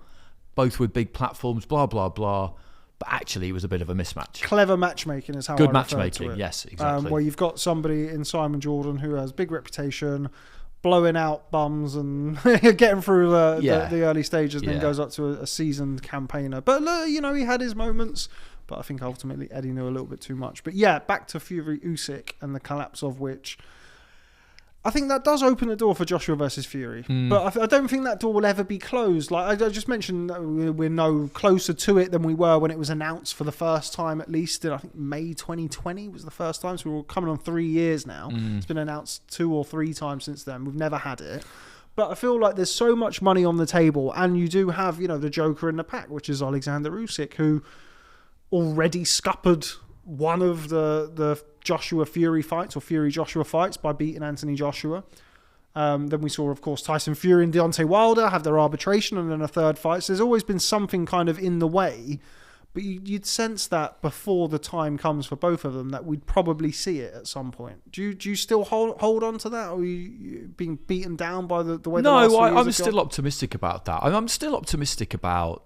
both with big platforms, blah blah blah. But actually, it was a bit of a mismatch. Clever matchmaking is how good I refer matchmaking, to it. yes, exactly. Where you've got somebody in Simon Jordan who has big reputation, blowing out bums and getting through the early stages, and then goes up to a seasoned campaigner. But he had his moments. But I think ultimately Eddie knew a little bit too much. But yeah, back to Fury Usyk and the collapse of which. I think that does open the door for Joshua versus Fury. But I don't think that door will ever be closed. Like I just mentioned, we're no closer to it than we were when it was announced for the first time, at least in, I think, May 2020 was the first time. So we're coming on 3 years now. It's been announced 2 or 3 times since then. We've never had it. But I feel like there's so much money on the table. And you do have, the joker in the pack, which is Alexander Usyk, who already scuppered one of the Joshua Fury fights or Fury Joshua fights by beating Anthony Joshua. Then we saw, of course, Tyson Fury and Deontay Wilder have their arbitration and then a third fight. So there's always been something kind of in the way, but you'd sense that before the time comes for both of them that we'd probably see it at some point. Do you still hold on to that, or are you being beaten down by the way? No, the last I'm still optimistic about that. I'm still optimistic about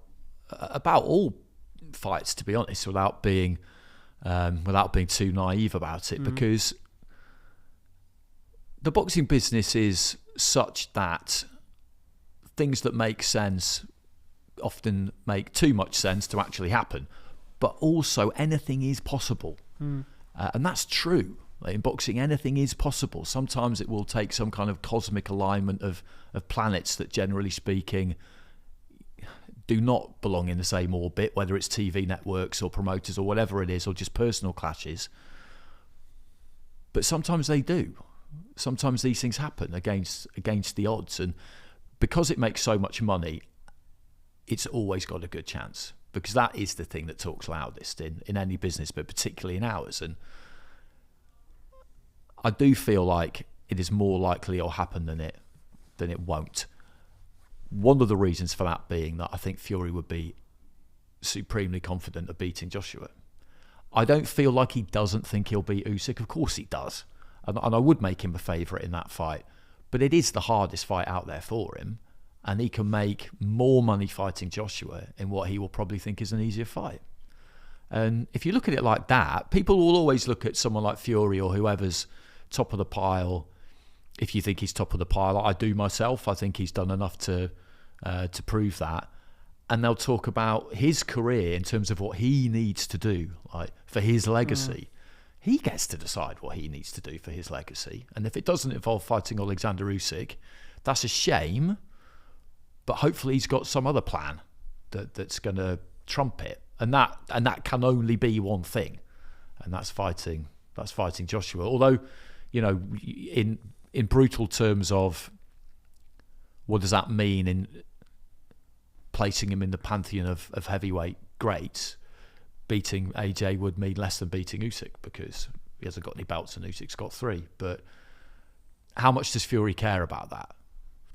all fights, to be honest, without being too naive about it, because the boxing business is such that things that make sense often make too much sense to actually happen, but also anything is possible. And that's true. Like in boxing, anything is possible. Sometimes it will take some kind of cosmic alignment of planets that, generally speaking, do not belong in the same orbit, whether it's TV networks or promoters or whatever it is, or just personal clashes. But sometimes they do. Sometimes these things happen against the odds. And because it makes so much money, it's always got a good chance, because that is the thing that talks loudest in any business, but particularly in ours. And I do feel like it is more likely it'll happen than it won't. One of the reasons for that being that I think Fury would be supremely confident of beating Joshua. I don't feel like he doesn't think he'll beat Usyk. Of course he does. And I would make him a favourite in that fight. But it is the hardest fight out there for him. And he can make more money fighting Joshua in what he will probably think is an easier fight. And if you look at it like that, people will always look at someone like Fury or whoever's top of the pile. If you think he's top of the pile, I do myself. I think he's done enough to prove that. And they'll talk about his career in terms of what he needs to do, like for his legacy. He gets to decide what he needs to do for his legacy. And if it doesn't involve fighting Alexander Usyk, that's a shame. But hopefully he's got some other plan that's going to trump it. And that can only be one thing, and that's fighting Joshua. Although, in brutal terms of what does that mean in placing him in the pantheon of heavyweight greats, beating AJ would mean less than beating Usyk, because he hasn't got any belts and Usyk's got 3. But how much does Fury care about that?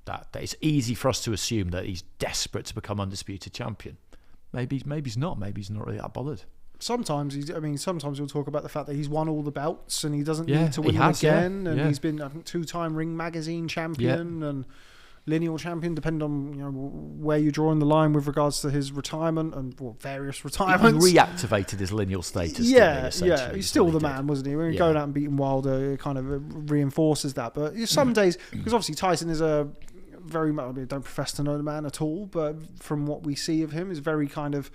That it's easy for us to assume that he's desperate to become undisputed champion. Maybe he's not. Maybe he's not really that bothered. Sometimes we'll talk about the fact that he's won all the belts and he doesn't need to win them again. And he's been, I think, 2-time Ring Magazine champion and lineal champion, depending on where you're drawing the line with regards to his retirement and various retirements. He reactivated his lineal status. He's still the man, wasn't he? When going out and beating Wilder, it kind of reinforces that. But some days, because obviously Tyson is a very much, I don't profess to know the man at all, but from what we see of him, is very kind of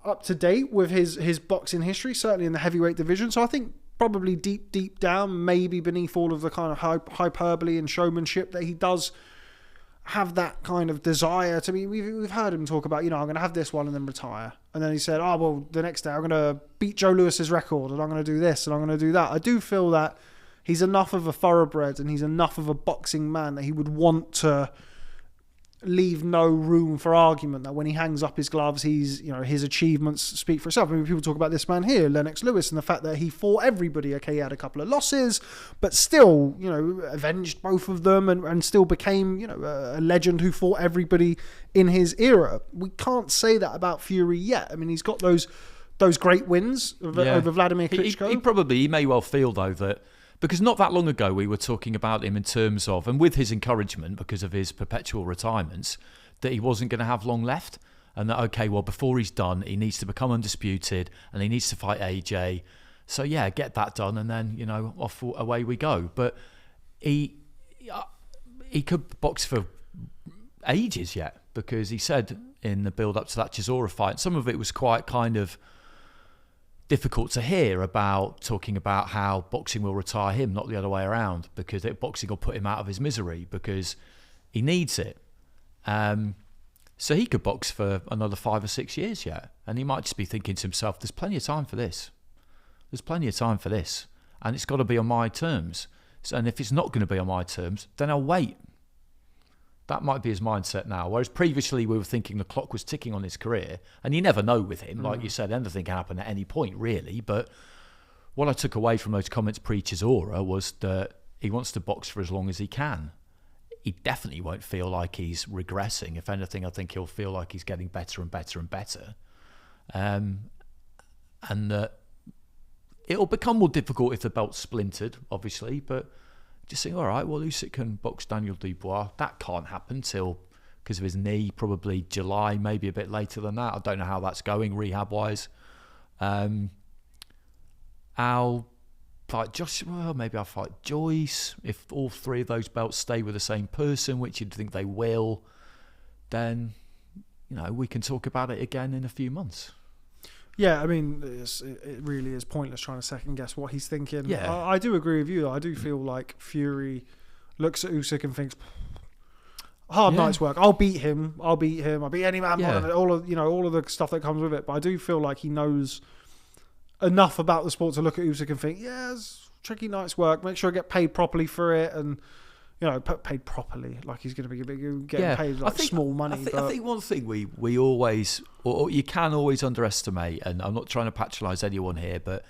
up to date with his boxing history, certainly in the heavyweight division. So I think probably deep down, maybe beneath all of the kind of hyperbole and showmanship, that he does have that kind of desire to be. We've heard him talk about, I'm going to have this one and then retire. And then he said, the next day I'm going to beat Joe Lewis's record and I'm going to do this and I'm going to do that. I do feel that he's enough of a thoroughbred and he's enough of a boxing man that he would want to leave no room for argument, that when he hangs up his gloves, his achievements speak for itself. I mean, people talk about this man here, Lennox Lewis, and the fact that he fought everybody. Okay, he had a couple of losses, but still, avenged both of them and still became, a legend who fought everybody in his era. We can't say that about Fury yet. I mean, he's got those great wins over Vladimir Klitschko. He may well feel, though, that because not that long ago we were talking about him in terms of, and with his encouragement because of his perpetual retirements, that he wasn't going to have long left. And that, before he's done, he needs to become undisputed and he needs to fight AJ. So, get that done and then, away we go. But he could box for ages yet, because he said in the build-up to that Chisora fight, some of it was quite kind of difficult to hear about talking about how boxing will retire him, not the other way around, because boxing will put him out of his misery because he needs it. So he could box for another 5 or 6 years yet, and he might just be thinking to himself, there's plenty of time for this. There's plenty of time for this, and it's got to be on my terms. So, and if it's not going to be on my terms, then I'll wait. That might be his mindset now. Whereas previously we were thinking the clock was ticking on his career, and you never know with him. Like you said, anything can happen at any point, really. But what I took away from those comments pre-Chisora was that he wants to box for as long as he can. He definitely won't feel like he's regressing. If anything, I think he'll feel like he's getting better and better and better. And that it'll become more difficult if the belt's splintered, obviously, but just think, all right, well, Usyk can box Daniel Dubois. That can't happen till, because of his knee, probably July, maybe a bit later than that. I don't know how that's going rehab-wise. I'll fight Joshua, maybe I'll fight Joyce. If all three of those belts stay with the same person, which you'd think they will, then, we can talk about it again in a few months. Yeah, I mean, it really is pointless trying to second guess what he's thinking. Yeah. I do agree with you, though. I do feel like Fury looks at Usyk and thinks, hard night's work. I'll beat him. I'll beat any man. Yeah. All of the stuff that comes with it. But I do feel like he knows enough about the sport to look at Usyk and think, it's tricky night's work. Make sure I get paid properly for it, and paid properly. Like he's going to be getting paid small money. I think one thing we always, or you can always underestimate, and I'm not trying to patronise anyone here, but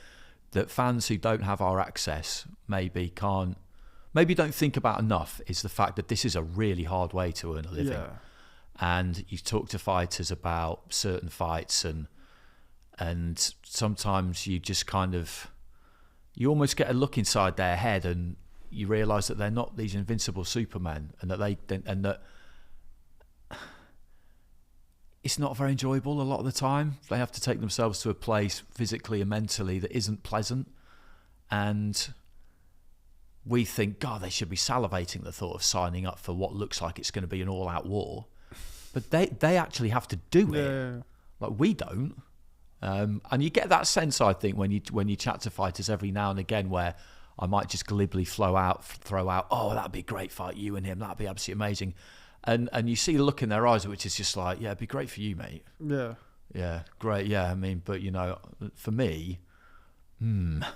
that fans who don't have our access maybe don't think about enough is the fact that this is a really hard way to earn a living. Yeah. And you talk to fighters about certain fights, and sometimes you just you almost get a look inside their head, and you realise that they're not these invincible supermen, and that it's not very enjoyable a lot of the time. They have to take themselves to a place physically and mentally that isn't pleasant, and we think, God, they should be salivating the thought of signing up for what looks like it's going to be an all-out war, but they actually have to do it. Yeah. Like we don't, and you get that sense, I think, when you chat to fighters every now and again, where I might just glibly throw out, oh, that'd be a great fight, you and him, that'd be absolutely amazing. And you see the look in their eyes, which is just like, yeah, it'd be great for you, mate. Yeah. Yeah, great, yeah. I mean, but, for me, Yeah.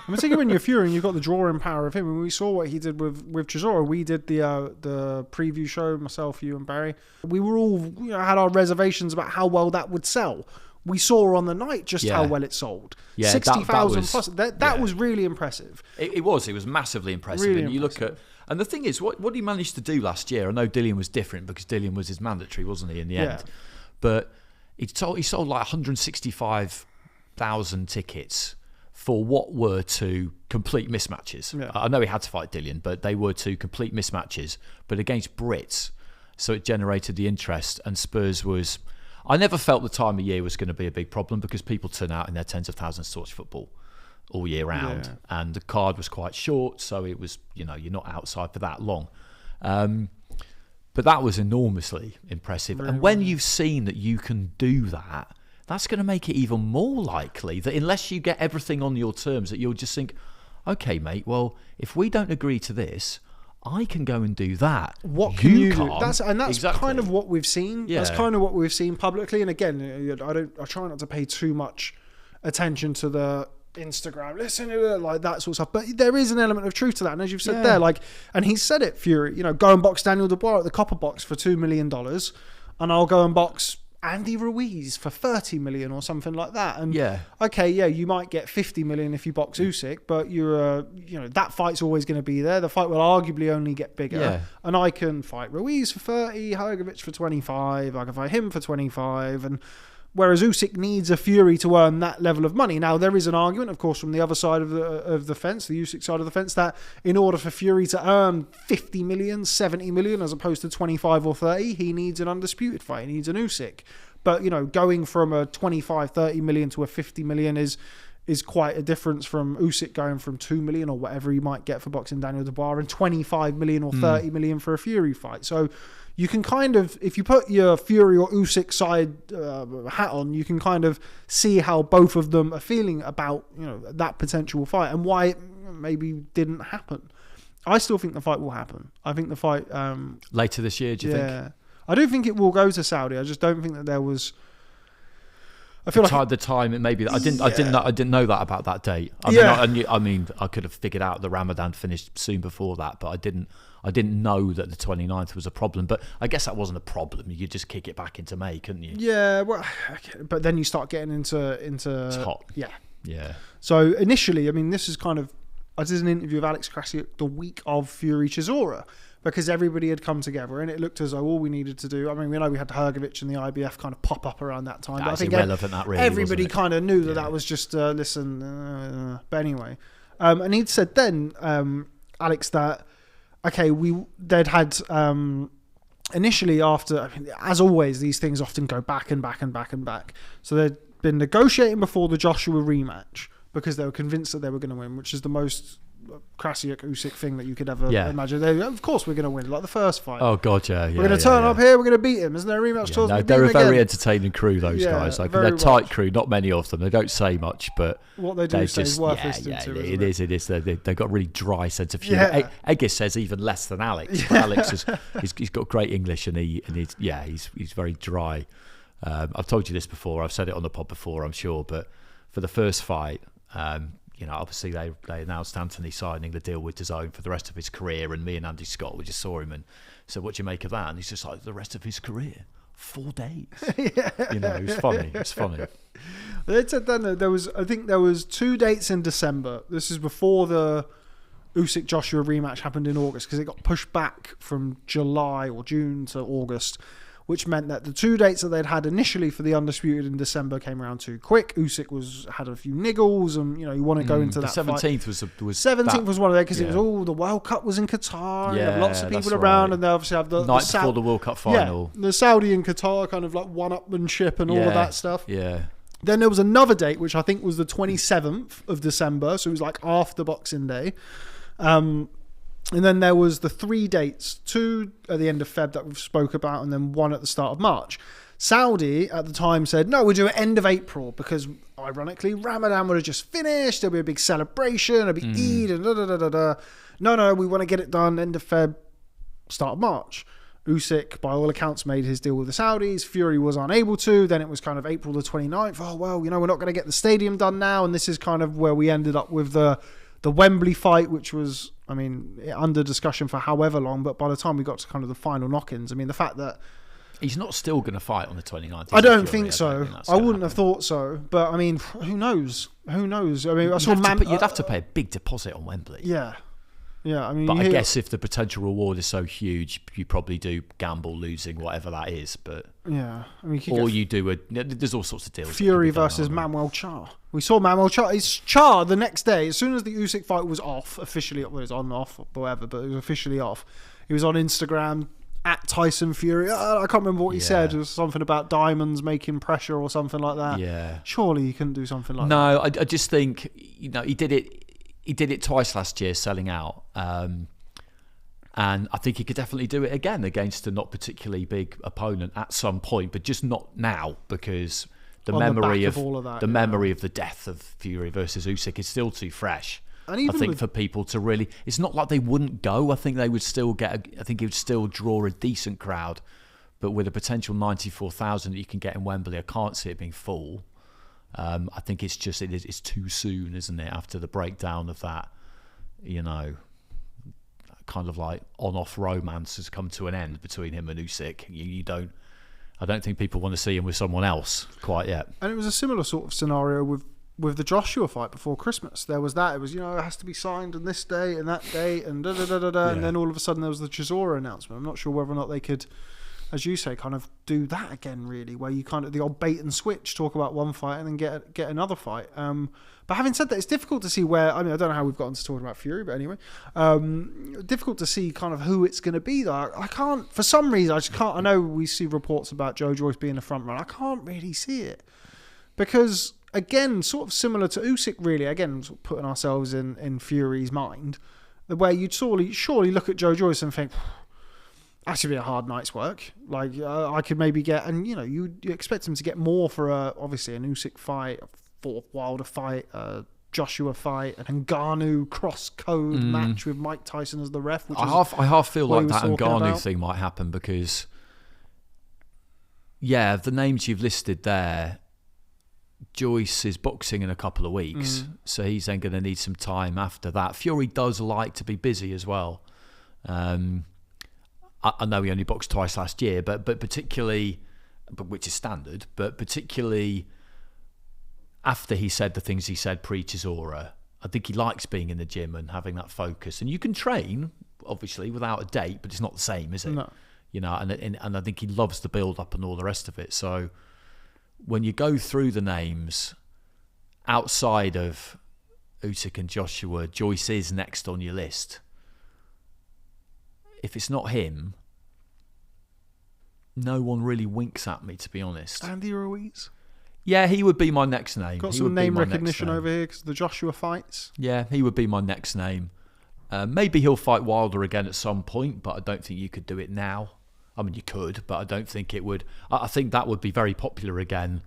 I'm thinking when you're Fury and you've got the drawing power of him, and we saw what he did with Chisora. We did the preview show, myself, you and Barry. We were all had our reservations about how well that would sell. We saw on the night just how well it sold. Yeah, 60,000 plus. That was really impressive. It was massively impressive. Really and you look at, and the thing is, what he managed to do last year, I know Dillian was different because Dillian was his mandatory, wasn't he, in the end? But he sold like 165,000 tickets for what were two complete mismatches. Yeah. I know he had to fight Dillian, but they were two complete mismatches, but against Brits. So it generated the interest, and Spurs was... I never felt the time of year was going to be a big problem because people turn out in their tens of thousands to watch football all year round. And the card was quite short, so it was, you're not outside for that long. But that was enormously impressive. Really and when you've seen that you can do that, that's going to make it even more likely that unless you get everything on your terms, that you'll just think, okay, mate, well, if we don't agree to this, I can go and do that. What can you do? Can't. That's exactly. kind of what we've seen. Yeah. That's kind of what we've seen publicly. And again, I try not to pay too much attention to the Instagram, listen to it, like that sort of stuff. But there is an element of truth to that. And as you've said there, and he said it, Fury, go and box Daniel Dubois at the Copper Box for $2 million, and I'll go and box Andy Ruiz for 30 million or something like that. And you might get 50 million if you box Usyk, but that fight's always going to be there. The fight will arguably only get bigger. And I can fight Ruiz for 30, Hrgovic for 25, I can fight him for 25, and whereas Usyk needs a Fury to earn that level of money. Now, there is an argument, of course, from the other side of the fence, the Usyk side of the fence, that in order for Fury to earn 50 million, 70 million, as opposed to 25 or 30, he needs an undisputed fight. He needs an Usyk. But, going from a 25, 30 million to a 50 million is is quite a difference from Usyk going from 2 million or whatever he might get for boxing Daniel Dubois and 25 million or 30 million for a Fury fight. So you can kind of, if you put your Fury or Usyk side hat on, you can kind of see how both of them are feeling about, you know, that potential fight and why it maybe didn't happen. I still think the fight will happen. I think the fight later this year. Do you think? I do think it will go to Saudi. I just don't think that there was. I feel like the time it may be. I didn't know that about that date. I mean, I could have figured out the Ramadan finished soon before that, but I didn't know that the 29th was a problem. But I guess that wasn't a problem. You could just kick it back into May, couldn't you? Yeah, well, but then you start getting into it's hot. Yeah. So initially, I mean, this is kind of. I did an interview with Alex Krasiuk the week of Fury Chisora, because everybody had come together and it looked as though all we needed to do. I mean, we know we had Hrgovic and the IBF kind of pop up around that time. That's but I think irrelevant, that really, everybody kind of knew that was just, but anyway. And he'd said then, Alex, that, okay, they'd had, initially after, I mean, as always, these things often go back and back and back and back. So they'd been negotiating before the Joshua rematch because they were convinced that they were going to win, which is the most Krasiuk Usyk thing that you could ever imagine. Of course we're going to win, like the first fight. Oh god, yeah. We're going to turn up here, we're going to beat him. Isn't there a rematch? No, they're a very entertaining crew, those guys. Like they're a tight crew, not many of them. They don't say much, but what they do say is worth listening to. It is. They've got a really dry sense of humour. Yeah. Egis says even less than Alex. But Alex he's got great English and he's very dry. I've told you this before. I've said it on the pod before, I'm sure. But for the first fight, you know, obviously they announced Anthony signing the deal with DAZN for the rest of his career, and me and Andy Scott, we just saw him and said, "What do you make of that?" And he's just like, "The rest of his career, 4 days." You know, it was funny. It's funny. They said then that there was 2 dates in December. This is before the Usyk-Joshua rematch happened in August, because it got pushed back from July or June to August, which meant that the 2 dates that they'd had initially for the Undisputed in December came around too quick. Usyk had a few niggles, and you know you want to go into that. The 17th fight. was 17th was one of them, because it was all the World Cup was in Qatar. You have lots of people around, and they obviously have the night before the World Cup final. Yeah, the Saudi and Qatar kind of like one-upmanship and all of that stuff. Yeah. Then there was another date, which I think was the 27th of December, so it was like after Boxing Day. And then there was the 3 dates, 2 at the end of Feb that we've spoke about, and then 1 at the start of March. Saudi at the time said, no, we'll do it end of April, because ironically, Ramadan would have just finished. There'll be a big celebration. There'll be Eid and da-da-da-da-da. No, we want to get it done end of Feb, start of March. Usyk, by all accounts, made his deal with the Saudis. Fury was unable to. Then it was kind of April the 29th. Oh, well, you know, we're not going to get the stadium done now. And this is kind of where we ended up with the Wembley fight, which was, I mean, under discussion for however long, but by the time we got to kind of the final knock-ins, I mean, the fact that he's not still going to fight on the 29th. I don't think so. I wouldn't have thought so, but I mean, who knows? I mean, you'd have to pay a big deposit on Wembley. Yeah. I mean, but I guess if the potential reward is so huge, you probably do gamble losing whatever that is. But yeah, I mean, there's all sorts of deals. Fury versus Manuel Char. We saw Manuel Char. It's Char the next day, as soon as the Usyk fight was off, officially, well, it was on, off, whatever, but it was officially off. He was on Instagram at Tyson Fury. I can't remember what he said. It was something about diamonds making pressure or something like that. Yeah. Surely he couldn't do something like that. No, I just think, you know, he did it twice last year, selling out. And I think he could definitely do it again against a not particularly big opponent at some point, but just not now, because the memory of the death of Fury versus Usyk is still too fresh. And I think for people to really, it's not like they wouldn't go. I think they would still I think he would still draw a decent crowd, but with a potential 94,000 that you can get in Wembley, I can't see it being full. I think it's too soon, isn't it? After the breakdown of that, you know, kind of like on-off romance has come to an end between him and Usyk. I don't think people want to see him with someone else quite yet. And it was a similar sort of scenario with the Joshua fight before Christmas. There was that. It was, you know, it has to be signed on this day and that day and da-da-da-da-da. And then all of a sudden there was the Chisora announcement. I'm not sure whether or not they could, as you say, kind of do that again, really, where you kind of, the old bait and switch, talk about one fight and then get another fight. But having said that, it's difficult to see where, I mean, I don't know how we've gotten to talking about Fury, but anyway, difficult to see kind of who it's going to be, though. I can't, for some reason, I just can't. I know we see reports about Joe Joyce being the front runner. I can't really see it, because again, sort of similar to Usyk, really. Again, sort of putting ourselves in Fury's mind, where you'd surely look at Joe Joyce and think, that should be a hard night's work. Like, I could maybe get, and you expect him to get more for obviously an Usyk fight, a Fourth Wilder fight, a Joshua fight, an Ngannou cross-code match with Mike Tyson as the ref. Which I half feel like that Ngannou about. thing might happen because, yeah, the names you've listed there, Joyce is boxing in a couple of weeks, so he's then going to need some time after that. Fury does like to be busy as well. I know he only boxed twice last year, but particularly, which is standard, but particularly after he said the things he said pre-Chisora, I think he likes being in the gym and having that focus. And you can train, obviously, without a date, but it's not the same, is it? No. And I think he loves the build-up and all the rest of it. So when you go through the names, outside of Usyk and Joshua, Joyce is next on your list. If it's not him, no one really winks at me, to be honest. Andy Ruiz. Yeah, he would be my next name. Got some name recognition over here because the Joshua fights. Yeah, he would be my next name. Maybe he'll fight Wilder again at some point, but I don't think you could do it now. I mean, you could, but I don't think it would. I think that would be very popular again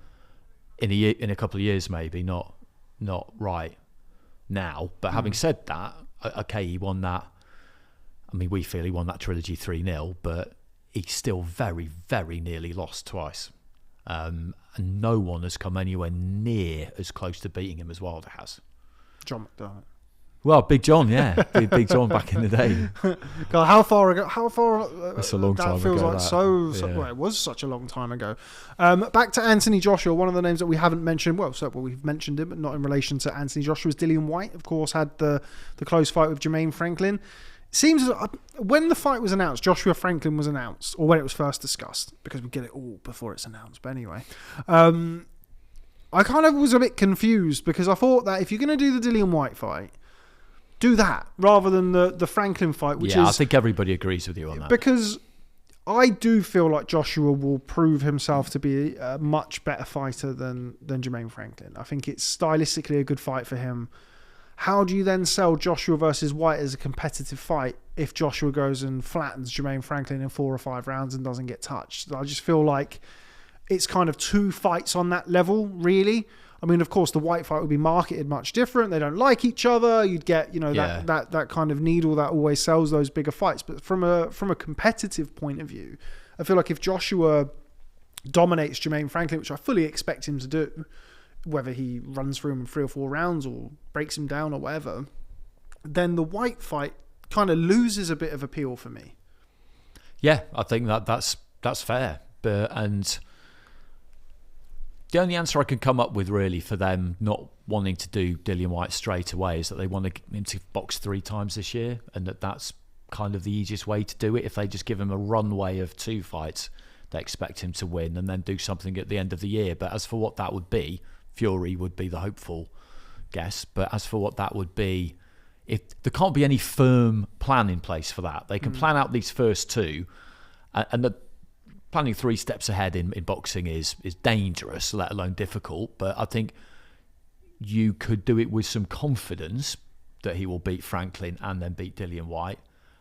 in a couple of years, maybe. Not right now. But having said that, okay, he won that. I mean, we feel he won that trilogy 3-0, but he still very, very nearly lost twice. And no one has come anywhere near as close to beating him as Wilder has. John McDermott. Well, Big John, yeah. Big John back in the day. God, how far ago? That's a long time that feels ago. Like that. so well, it was such a long time ago. Back to Anthony Joshua, one of the names that we haven't mentioned. Well, we've mentioned him, but not in relation to Anthony Joshua. Is Dillian Whyte, of course, had the close fight with Jermaine Franklin. Seems when the fight was announced, Joshua Franklin was announced, or when it was first discussed, because we get it all before it's announced. But anyway, I kind of was a bit confused because I thought that if you're going to do the Dillian Whyte fight, do that rather than the Franklin fight, which is... Yeah, I think everybody agrees with you on that. Because I do feel like Joshua will prove himself to be a much better fighter than Jermaine Franklin. I think it's stylistically a good fight for him. How do you then sell Joshua versus Whyte as a competitive fight if Joshua goes and flattens Jermaine Franklin in 4 or 5 rounds and doesn't get touched? I just feel like it's kind of two fights on that level, really. I mean, of course, the Whyte fight would be marketed much different. They don't like each other. You'd get, that kind of needle that always sells those bigger fights. But from a competitive point of view, I feel like if Joshua dominates Jermaine Franklin, which I fully expect him to do, whether he runs through him in 3 or 4 rounds or breaks him down or whatever, then the Whyte fight kind of loses a bit of appeal for me. Yeah, I think that's fair. And the only answer I can come up with really for them not wanting to do Dillian Whyte straight away is that they want him to box 3 times this year, and that's kind of the easiest way to do it. If they just give him a runway of 2 fights, they expect him to win and then do something at the end of the year. But as for what that would be, Fury would be the hopeful guess. But as for what that would be, if there can't be any firm plan in place for that. They can plan out these first 2, and the planning 3 steps ahead in boxing is dangerous, let alone difficult. But I think you could do it with some confidence that he will beat Franklin and then beat Dillian Whyte,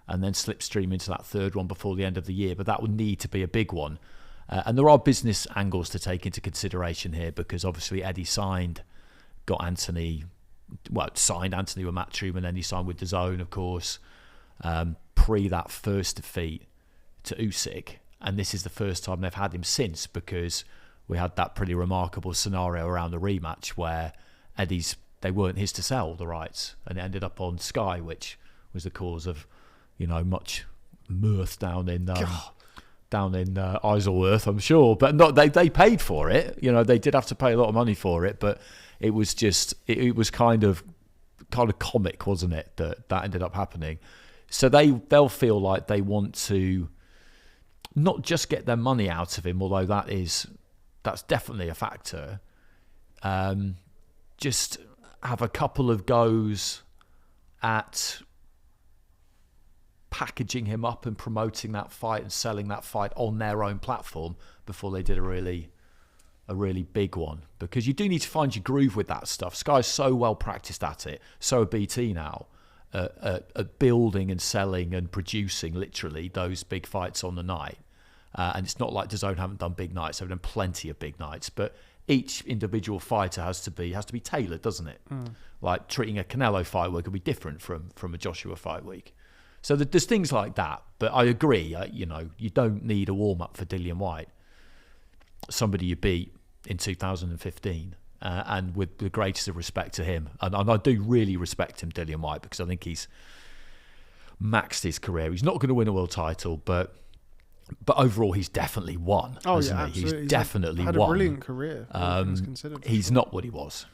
and then slipstream into that 3rd one before the end of the year. But that would need to be a big one. And there are business angles to take into consideration here, because obviously Eddie signed Anthony with Matchroom, and then he signed with DAZN, of course, pre that first defeat to Usyk. And this is the first time they've had him since, because we had that pretty remarkable scenario around the rematch where they weren't his to sell, the rights, and it ended up on Sky, which was the cause of, much mirth down in Isleworth, I'm sure. But not they paid for it. They did have to pay a lot of money for it, but it was just it was kind of comic, wasn't it, that ended up happening. So they'll feel like they want to not just get their money out of him, although that's definitely a factor. Just have a couple of goes at packaging him up and promoting that fight and selling that fight on their own platform before they did a really a really big one, because you do need to find your groove with that stuff. Sky's so well practiced at it, so are BT now, at building and selling and producing literally those big fights on the night. And it's not like DAZN haven't done big nights; they've done plenty of big nights. But each individual fighter has to be tailored, doesn't it? Like treating a Canelo fight week will be different from a Joshua fight week. So there's things like that. But I agree, you don't need a warm up for Dillian Whyte, somebody you beat in 2015, and with the greatest of respect to him, and I do really respect him, Dillian Whyte, because I think he's maxed his career. He's not going to win a world title, but overall he's definitely won. Oh hasn't yeah, he? absolutely. He's definitely had won. a brilliant career. He's not what he was.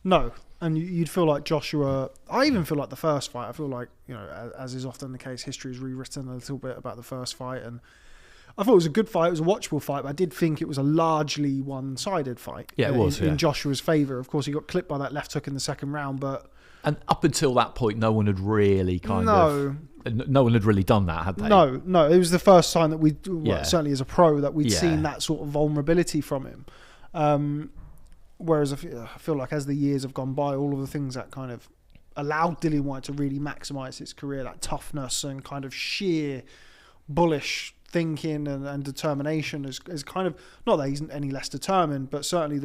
No, and you'd feel like Joshua. I even feel like the first fight. I feel like, as is often the case, history is rewritten a little bit about the first fight, and I thought it was a good fight. It was a watchable fight, but I did think it was a largely one-sided fight. Yeah, it was in Joshua's favour. Of course, he got clipped by that left hook in the second round, but and up until that point, no one had really no one had really done that, had they? No. It was the first time that certainly as a pro, that we'd seen that sort of vulnerability from him. Whereas I feel like as the years have gone by, all of the things that kind of allowed Dillian Whyte to really maximise his career, that toughness and kind of sheer bullish thinking and determination is kind of, not that he's any less determined, but certainly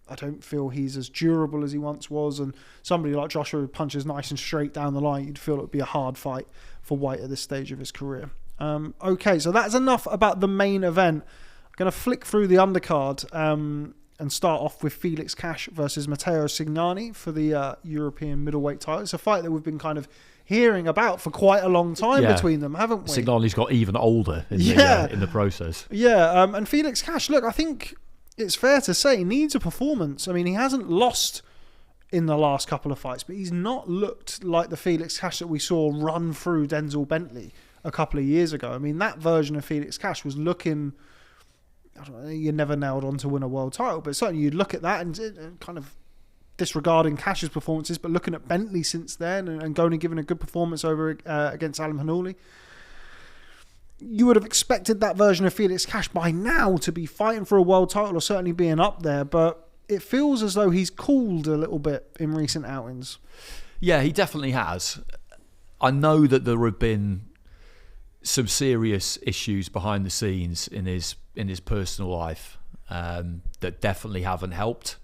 I don't feel he's as durable as he once was. And somebody like Joshua who punches nice and straight down the line, you'd feel it would be a hard fight for Whyte at this stage of his career. Okay, so that's enough about the main event. I'm going to flick through the undercard and start off with Felix Cash versus Matteo Signani for the European middleweight title. It's a fight that we've been kind of hearing about for quite a long time between them, haven't we? Signani's got even older in the process. Yeah, and Felix Cash, look, I think it's fair to say, needs a performance. I mean, he hasn't lost in the last couple of fights, but he's not looked like the Felix Cash that we saw run through Denzel Bentley a couple of years ago. I mean, that version of Felix Cash was looking, I don't know, you never nailed on to win a world title, but certainly you'd look at that and kind of disregarding Cash's performances, but looking at Bentley since then and going and giving a good performance over against Alan Hanuli, you would have expected that version of Felix Cash by now to be fighting for a world title or certainly being up there, but it feels as though he's cooled a little bit in recent outings. Yeah, he definitely has. I know that there have been some serious issues behind the scenes in his personal life that definitely haven't helped.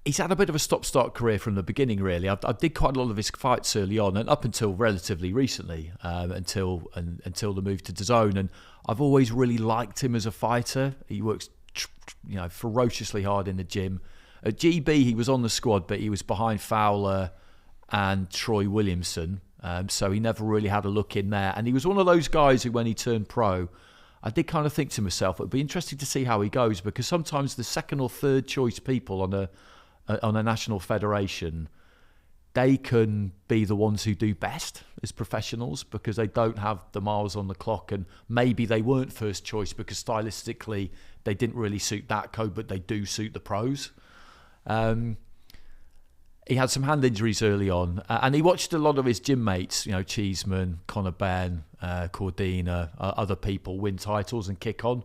He's had a bit of a stop-start career from the beginning, really. I did quite a lot of his fights early on, and up until relatively recently, until the move to DAZN. And I've always really liked him as a fighter. He works, ferociously hard in the gym. At GB, he was on the squad, but he was behind Fowler and Troy Williamson, so he never really had a look in there. And he was one of those guys who, when he turned pro, I did kind of think to myself, it would be interesting to see how he goes, because sometimes the second or third choice people on a national federation, they can be the ones who do best as professionals because they don't have the miles on the clock, and maybe they weren't first choice because stylistically they didn't really suit that code, but they do suit the pros. He had some hand injuries early on, and he watched a lot of his gym mates, Cheeseman, Conor Benn, Cordina, other people win titles and kick on,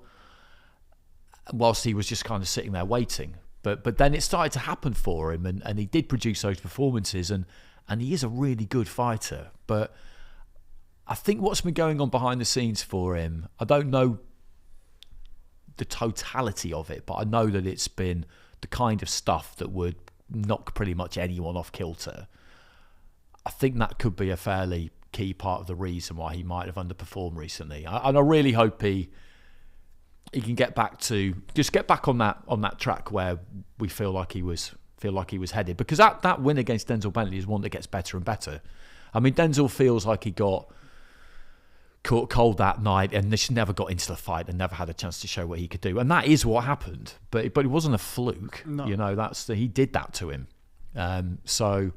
whilst he was just kind of sitting there waiting. But then it started to happen for him, and he did produce those performances, and he is a really good fighter. But I think what's been going on behind the scenes for him, I don't know the totality of it, but I know that it's been the kind of stuff that would knock pretty much anyone off kilter. I think that could be a fairly key part of the reason why he might have underperformed recently. And I really hope he can get back on that track where we feel like he was headed, because that win against Denzel Bentley is one that gets better and better. I mean, Denzel feels like he got caught cold that night and just never got into the fight and never had a chance to show what he could do, and that is what happened. But it wasn't a fluke. No. He did that to him. So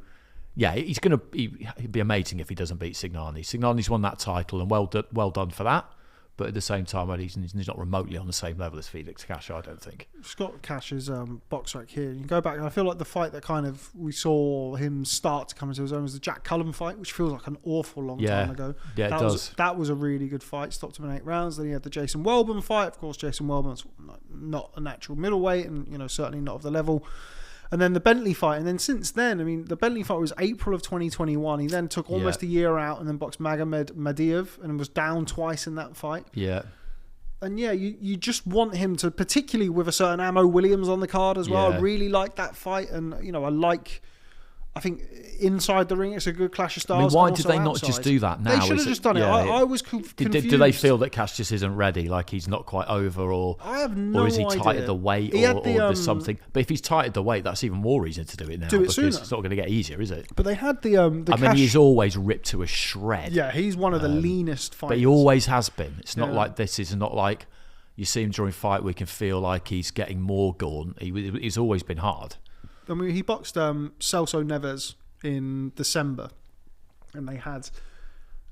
yeah, it'd be amazing if he doesn't beat Signani. Signani's won that title, and well done for that. But at the same time, he's not remotely on the same level as Felix Cash, I don't think. Scott Cash's box rec here. You can go back, and I feel like the fight that kind of we saw him start to come into his own was the Jack Cullen fight, which feels like an awful long time ago. Yeah, it does. That was a really good fight. Stopped him in 8 rounds. Then he had the Jason Welburn fight. Of course, Jason Welburn's not a natural middleweight, and certainly not of the level. And then the Bentley fight. And then since then, I mean, the Bentley fight was April of 2021. He then took almost a year out and then boxed Magomed Madiev and was down twice in that fight. Yeah. And you just want him to, particularly with a certain Ammo Williams on the card as well. Yeah. I really like that fight. And, I think inside the ring, it's a good clash of styles. I mean, why and did also they not outside. just do that now? They should have just done it. Yeah, I was confused. Do they feel that Cash just isn't ready? Like he's not quite over, or I have no or is he idea. tight at the weight, or there's something? But if he's tight at the weight, that's even more reason to do it now. Do it because sooner. It's not going to get easier, is it? But they had the I mean, he's always ripped to a shred. Yeah, he's one of the leanest fighters. But he always has been. It's not like this. It's not like you see him during fight week and feel like he's getting more gaunt. He's always been hard. I mean, he boxed Celso Neves in December, and they had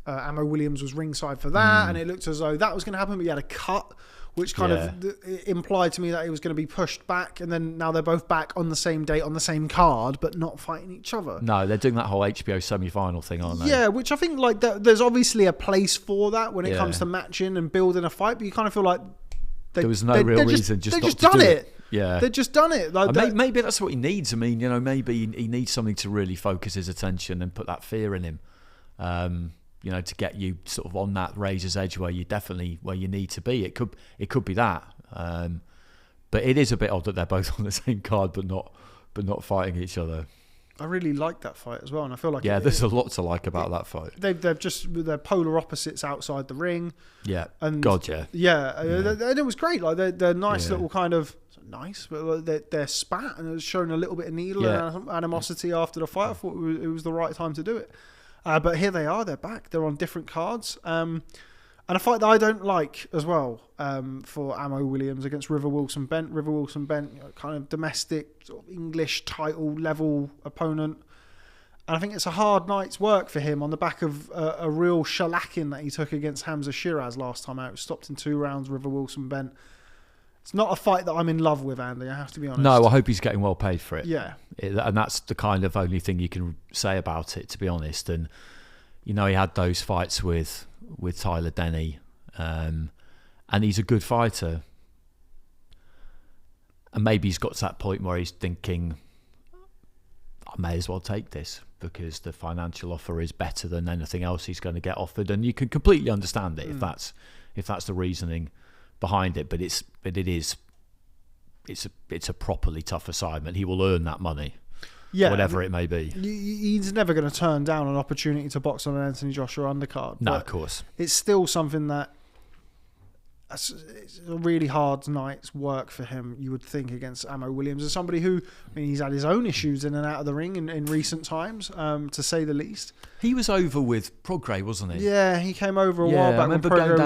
Ammo Williams was ringside for that, and it looked as though that was going to happen, but he had a cut, which kind of implied to me that he was going to be pushed back, and then now they're both back on the same date on the same card, but not fighting each other. No, they're doing that whole HBO semi-final thing, aren't they? Yeah, which I think there's obviously a place for that when it comes to matching and building a fight, but you kind of feel like there was no real reason just not to done do it. Yeah, they've just done it. Like maybe that's what he needs. I mean, maybe he needs something to really focus his attention and put that fear in him. To get you sort of on that razor's edge where you need to be. It could be that. But it is a bit odd that they're both on the same card, but not fighting each other. I really like that fight as well, and I feel like there's a lot to like about that fight. They're polar opposites outside the ring. Yeah, and and it was great. Like they're nice little kind of nice, but they're spat, and it was showing a little bit of needle and animosity after the fight. I thought it was the right time to do it. But here they are. They're back. They're on different cards. And a fight that I don't like as well for Ammo Williams against River Wilson Bent. River Wilson Bent, kind of domestic, sort of English title level opponent. And I think it's a hard night's work for him on the back of a real shellacking that he took against Hamza Shiraz last time out. It was stopped in 2 rounds, River Wilson Bent. It's not a fight that I'm in love with, Andy, I have to be honest. No, I hope he's getting well paid for it. Yeah. And that's the kind of only thing you can say about it, to be honest. And, he had those fights with Tyler Denny, and he's a good fighter. And maybe he's got to that point where he's thinking, I may as well take this because the financial offer is better than anything else he's going to get offered. And you can completely understand it if that's the reasoning behind it. But it's a properly tough assignment. He will earn that money. Yeah, whatever it may be. He's never going to turn down an opportunity to box on an Anthony Joshua undercard. No, of course. It's still something that it's a really hard night's work for him, you would think, against Ammo Williams. As somebody who, he's had his own issues in and out of the ring in recent times, to say the least. He was over with Prograis, wasn't he? Yeah, he came over a while back. I remember going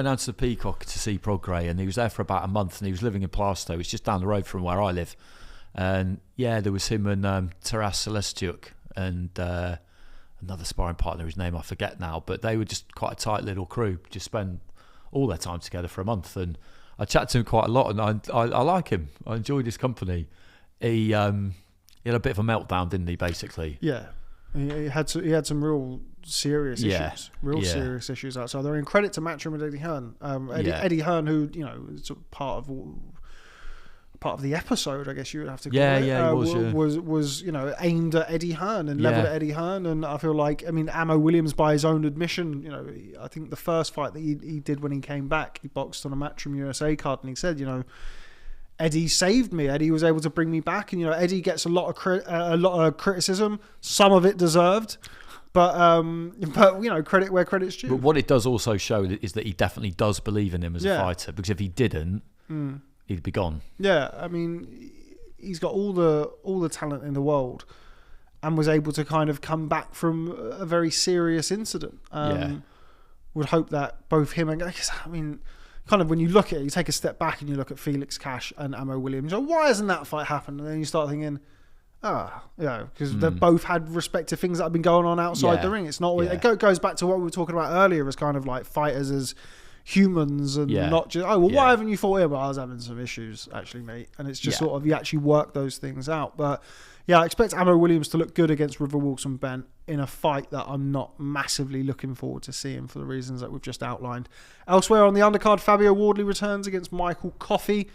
down to the Peacock to see Prograis, and he was there for about a month, and he was living in Plaistow. It's just down the road from where I live. And there was him and Taras Celestiuk and another sparring partner whose name I forget now, but they were just quite a tight little crew, just spend all their time together for a month. And I chat to him quite a lot, and I like him. I enjoyed his company. He had a bit of a meltdown, didn't he, basically? Yeah. He had some real serious issues. Serious issues outside. They're in credit to Matchroom and Eddie Hearn. Eddie Hearn, who, is part of the episode, I guess you would have to call it. Was aimed at Eddie Hearn and leveled at Eddie Hearn. And I feel like, Ammo Williams, by his own admission, I think the first fight that he did when he came back, he boxed on a Matchroom USA card, and he said, Eddie saved me. Eddie was able to bring me back, and Eddie gets a lot of criticism, some of it deserved. But credit where credit's due. But what it does also show is that he definitely does believe in him as a fighter, because if he didn't, he'd be gone. Yeah, he's got all the talent in the world, and was able to kind of come back from a very serious incident. Would hope that both him and kind of when you look at it, you take a step back and you look at Felix Cash and Ammo Williams. Why hasn't that fight happened? And then you start thinking, because they've both had respective things that have been going on outside the ring. It's not. It goes back to what we were talking about earlier, as kind of like fighters as humans and Yeah. not just, oh, well, Yeah. why haven't you fought him? Well, I was having some issues, actually, mate. And it's just Yeah. sort of, you actually work those things out. But yeah, I expect Ammo Williams to look good against River Wilson Bent in a fight that I'm not massively looking forward to seeing for the reasons that we've just outlined. Elsewhere on the undercard, Fabio Wardley returns against Michael Coffie.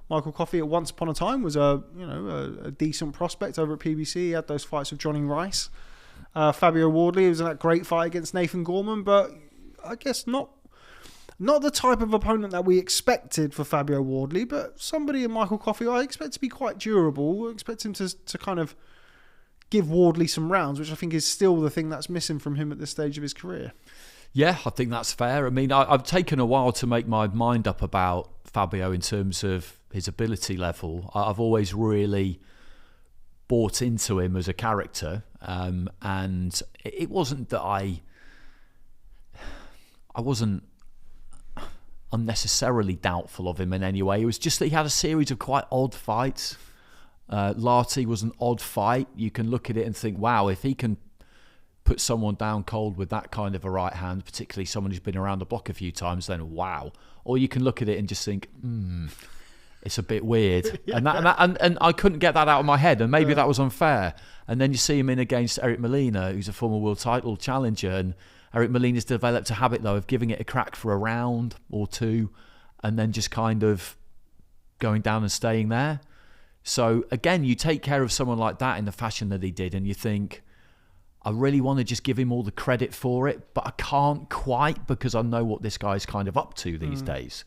Michael Coffie, at once upon a time, was a decent prospect over at PBC. He had those fights with Johnny Rice. Fabio Wardley was in that great fight against Nathan Gorman, but I guess not the type of opponent that we expected for Fabio Wardley, but somebody in Michael Coffie I expect to be quite durable. I expect him to kind of give Wardley some rounds, which I think is still the thing that's missing from him at this stage of his career. Yeah, I think that's fair. I mean, I've taken a while to make my mind up about Fabio in terms of his ability level. I've always really bought into him as a character, and it wasn't that I wasn't unnecessarily doubtful of him in any way. It was just that he had a series of quite odd fights. Larty was an odd fight. You can look at it and think, wow, if he can put someone down cold with that kind of a right hand, particularly someone who's been around the block a few times, then wow. Or you can look at it and just think, it's a bit weird. Yeah. And I couldn't get that out of my head, and maybe that was unfair. And then you see him in against Eric Molina, who's a former world title challenger, and Eric Molina's developed a habit, though, of giving it a crack for a round or two and then just kind of going down and staying there. So, again, you take care of someone like that in the fashion that he did, and you think, I really want to just give him all the credit for it, but I can't quite, because I know what this guy's kind of up to these days.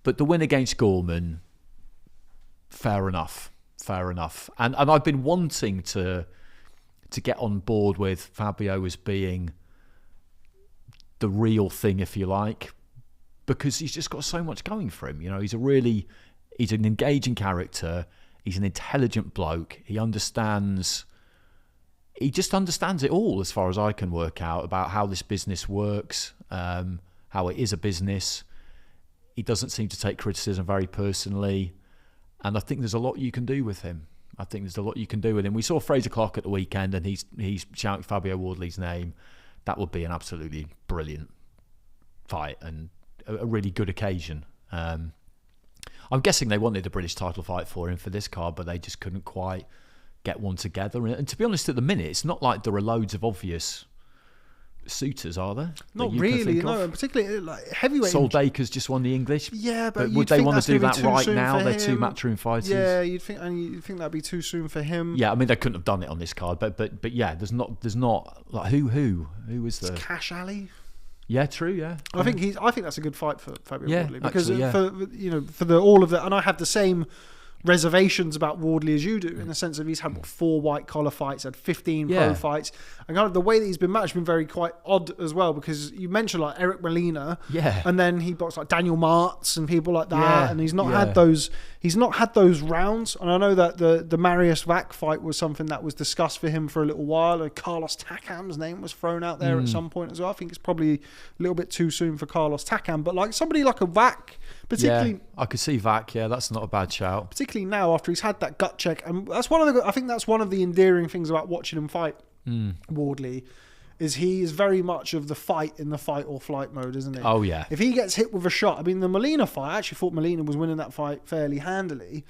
But the win against Gorman, fair enough. And I've been wanting to get on board with Fabio as being the real thing, if you like, because he's just got so much going for him. You know, he's an engaging character. He's an intelligent bloke. He just understands it all, as far as I can work out, about how this business works, how it is a business. He doesn't seem to take criticism very personally, and I think there's a lot you can do with him. We saw Fraser Clarke at the weekend, and he's shouting Fabio Wardley's name. That would be an absolutely brilliant fight and a really good occasion. I'm guessing they wanted a British title fight for him for this card, but they just couldn't quite get one together. And to be honest, at the minute, it's not like there are loads of obvious suitors, are there? Not really, no. And particularly like heavyweight. Sol Baker's just won the English. Yeah, but would they want to do that right now? They're two matchroom fighters. Yeah, you'd think that'd be too soon for him. Yeah, I mean they couldn't have done it on this card, but yeah, there's not like who was the Cash Ali. Yeah, true. Yeah, I think that's a good fight for Fabio Wardley, because actually, for all of that, and I have the same reservations about Wardley as you do, in the sense of he's had 4 white collar fights, had 15 pro fights, and kind of the way that he's been matched has been very quite odd as well, because you mentioned like Eric Molina, and then he boxed like Daniel Martz and people like that, and he's not had those rounds. And I know that the Marius Vac fight was something that was discussed for him for a little while, and Carlos Takam's name was thrown out there at some point as well. I think it's probably a little bit too soon for Carlos Takam, but like somebody like a Vac, particularly, I could see Vac. Yeah, that's not a bad shout. Particularly now after he's had that gut check, and I think that's one of the endearing things about watching him fight Wardley, is he is very much of the fight in the fight or flight mode, isn't he? Oh yeah. If he gets hit with a shot, I mean the Molina fight, I actually thought Molina was winning that fight fairly handily.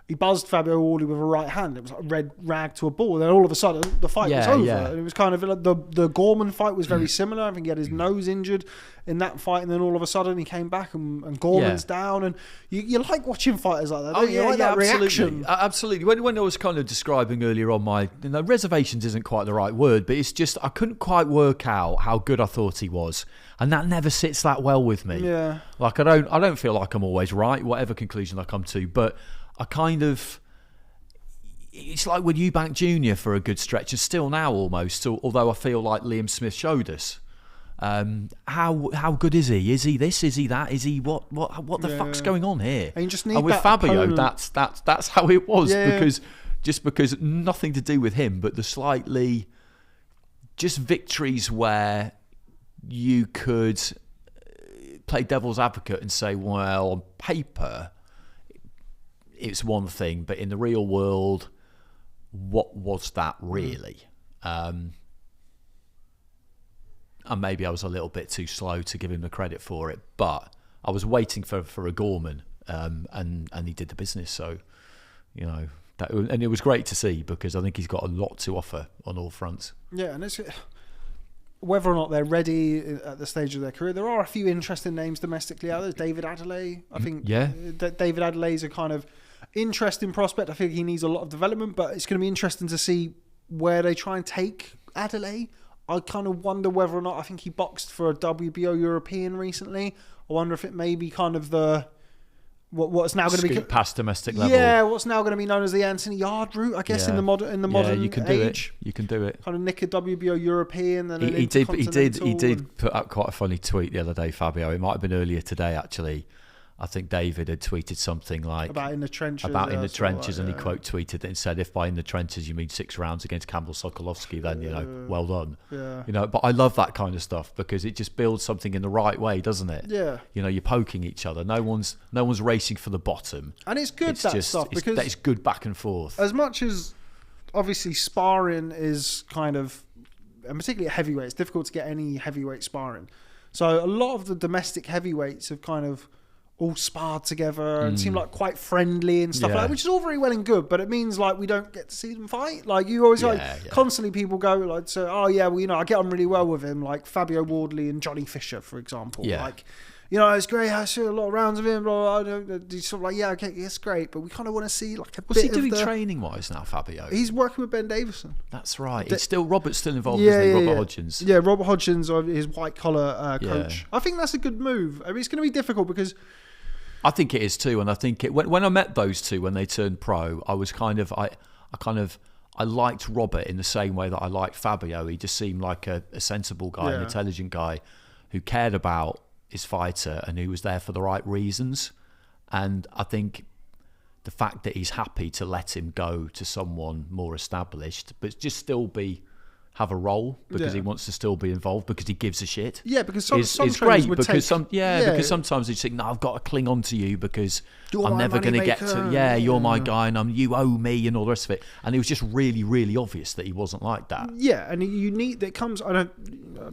He buzzed Fabio Wardley with a right hand. It was like a red rag to a bull. Then all of a sudden, the fight was over. Yeah. And it was kind of like the Gorman fight was very similar. I think he had his nose injured in that fight, and then all of a sudden he came back and Gorman's down. And you like watching fighters like that. You like that reaction. Absolutely. When I was kind of describing earlier on my reservations isn't quite the right word, but it's just I couldn't quite work out how good I thought he was. And that never sits that well with me. Yeah. Like I don't feel like I'm always right, whatever conclusion I come to, but I kind of, it's like with Eubank Jr. for a good stretch, and still now almost, although I feel like Liam Smith showed us. How good is he? Is he this? Is he that? Is he what the fuck's going on here? And you just need with that Fabio, opponent. that's how it was, because nothing to do with him, but the slightly just victories where you could play devil's advocate and say, well, on paper it's one thing, but in the real world, what was that really? I and maybe I was a little bit too slow to give him the credit for it, but I was waiting for a Gorman, and he did the business. So, and it was great to see, because I think he's got a lot to offer on all fronts. Yeah, and it's whether or not they're ready at the stage of their career. There are a few interesting names domestically out there. David Adelaide, I think. Yeah. David Adelaide's a kind of interesting prospect. I think he needs a lot of development, but it's going to be interesting to see where they try and take Adelaide. I kind of wonder whether or not, I think he boxed for a WBO European recently. I wonder if it may be kind of the what's now going to be past domestic level. Yeah, what's now going to be known as the Anthony Yard route, I guess, in the modern you can age. You can do it. Kind of nick a WBO European, then he did put up quite a funny tweet the other day, Fabio. It might have been earlier today, actually. I think David had tweeted something like about in the trenches, and he quote tweeted it and said, "If by in the trenches you mean 6 rounds against Campbell Sokolowski, then well done." Yeah. But I love that kind of stuff, because it just builds something in the right way, doesn't it? Yeah. You're poking each other. No one's racing for the bottom, and it's good stuff because it's good back and forth. As much as obviously sparring is kind of, and particularly at heavyweight, it's difficult to get any heavyweight sparring. So a lot of the domestic heavyweights have kind of all sparred together and seem like quite friendly and stuff like that, which is all very well and good, but it means like we don't get to see them fight. Like you always constantly people go like, so, oh yeah, well, I get on really well with him, like Fabio Wardley and Johnny Fisher, for example. Yeah. Like, it's great. I see a lot of rounds of him. Blah, blah, blah. He's sort of like, yeah, okay, it's great, but we kind of want to see like a bit. What's he doing training wise now, Fabio? He's working with Ben Davison. That's right. Robert's still involved, isn't he? Robert Hodgins. Yeah, Robert Hodgins, his white collar coach. I think that's a good move. I mean, it's going to be difficult because I think it is too, and I think when I met those two when they turned pro, I was I liked Robert in the same way that I liked Fabio. He just seemed like a sensible guy, an intelligent guy who cared about his fighter and who was there for the right reasons. And I think the fact that he's happy to let him go to someone more established, but just still have a role because he wants to still be involved because he gives a shit. Yeah, because some great because because sometimes you think, no, I've got to cling on to you because I'm never going to get to. You're my guy and you owe me and all the rest of it. And it was just really, really obvious that he wasn't like that. Yeah, and you need that comes. I've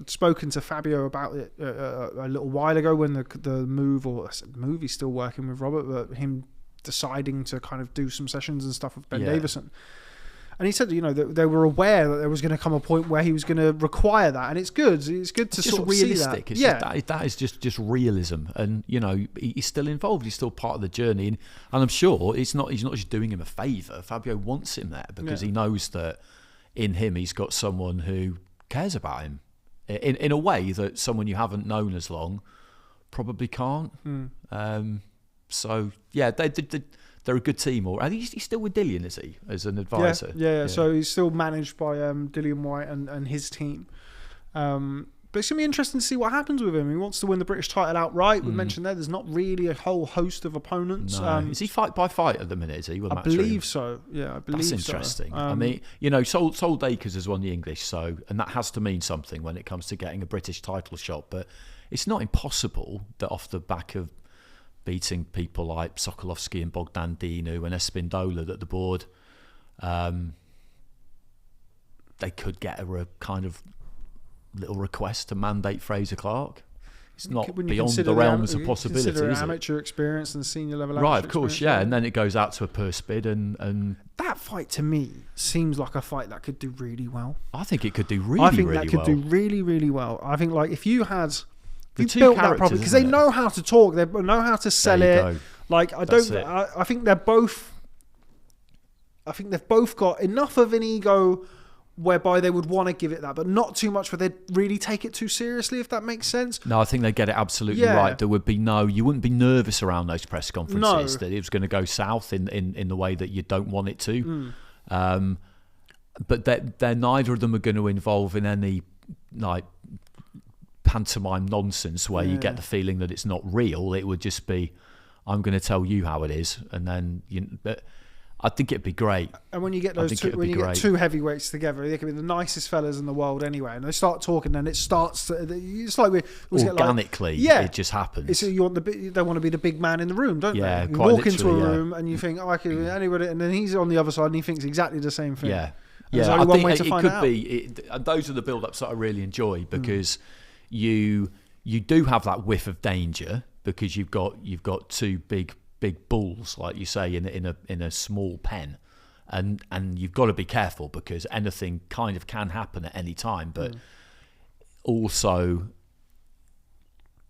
spoken to Fabio about it a little while ago when the move, or I said move, he's still working with Robert, but him deciding to kind of do some sessions and stuff with Ben Davison. And he said, that they were aware that there was going to come a point where he was going to require that, and it's good. It's good to sort of realistic. See that. It's that is just realism, and he's still involved. He's still part of the journey, and I'm sure he's not just doing him a favour. Fabio wants him there because he knows that in him he's got someone who cares about him in a way that someone you haven't known as long probably can't. So yeah, they're a good team. I think he's still with Dillian, is he, as an advisor? Yeah. So he's still managed by Dillian Whyte and his team. But it's going to be interesting to see what happens with him. He wants to win the British title outright. We mentioned there's not really a whole host of opponents. No. Is he fight by fight at the minute, is he? I believe so. Yeah, I believe so. That's interesting. I mean, Sol Dacres has won the English, and that has to mean something when it comes to getting a British title shot. But it's not impossible that off the back of beating people like Sokolowski and Bogdan Dinu and Espindola that the board, they could get a kind of little request to mandate Fraser Clarke. It's not beyond the realms of possibility, consider is it? Amateur experience and senior level right, of course, yeah. And then it goes out to a purse bid, and that fight to me seems like a fight that could do really well. I think it could do really well. I think that could do really, really well. I think like if you had. You built that properly because they know how to talk, they know how to sell it. Go. Like I think they're both. I think they've both got enough of an ego whereby they would want to give it that, but not too much where they'd really take it too seriously, if that makes sense. No, I think they get it absolutely right. There would be you wouldn't be nervous around those press conferences that it was going to go south in the way that you don't want it to. But they're neither of them are going to involve in any like pantomime nonsense where you get the feeling that it's not real. It would just be, I'm going to tell you how it is, and then but I think it'd be great. And when you get those get two heavyweights together, they can be the nicest fellas in the world anyway, and they start talking, and it starts. It's like organically, it just happens. They want to be the big man in the room, don't they? You walk into a room and you think, I can anybody, and then he's on the other side and he thinks exactly the same thing. Yeah. There's only one way to find out. Those are the build-ups that I really enjoy because you do have that whiff of danger because you've got two big bulls, like you say, in a small pen, and you've got to be careful because anything kind of can happen at any time, but also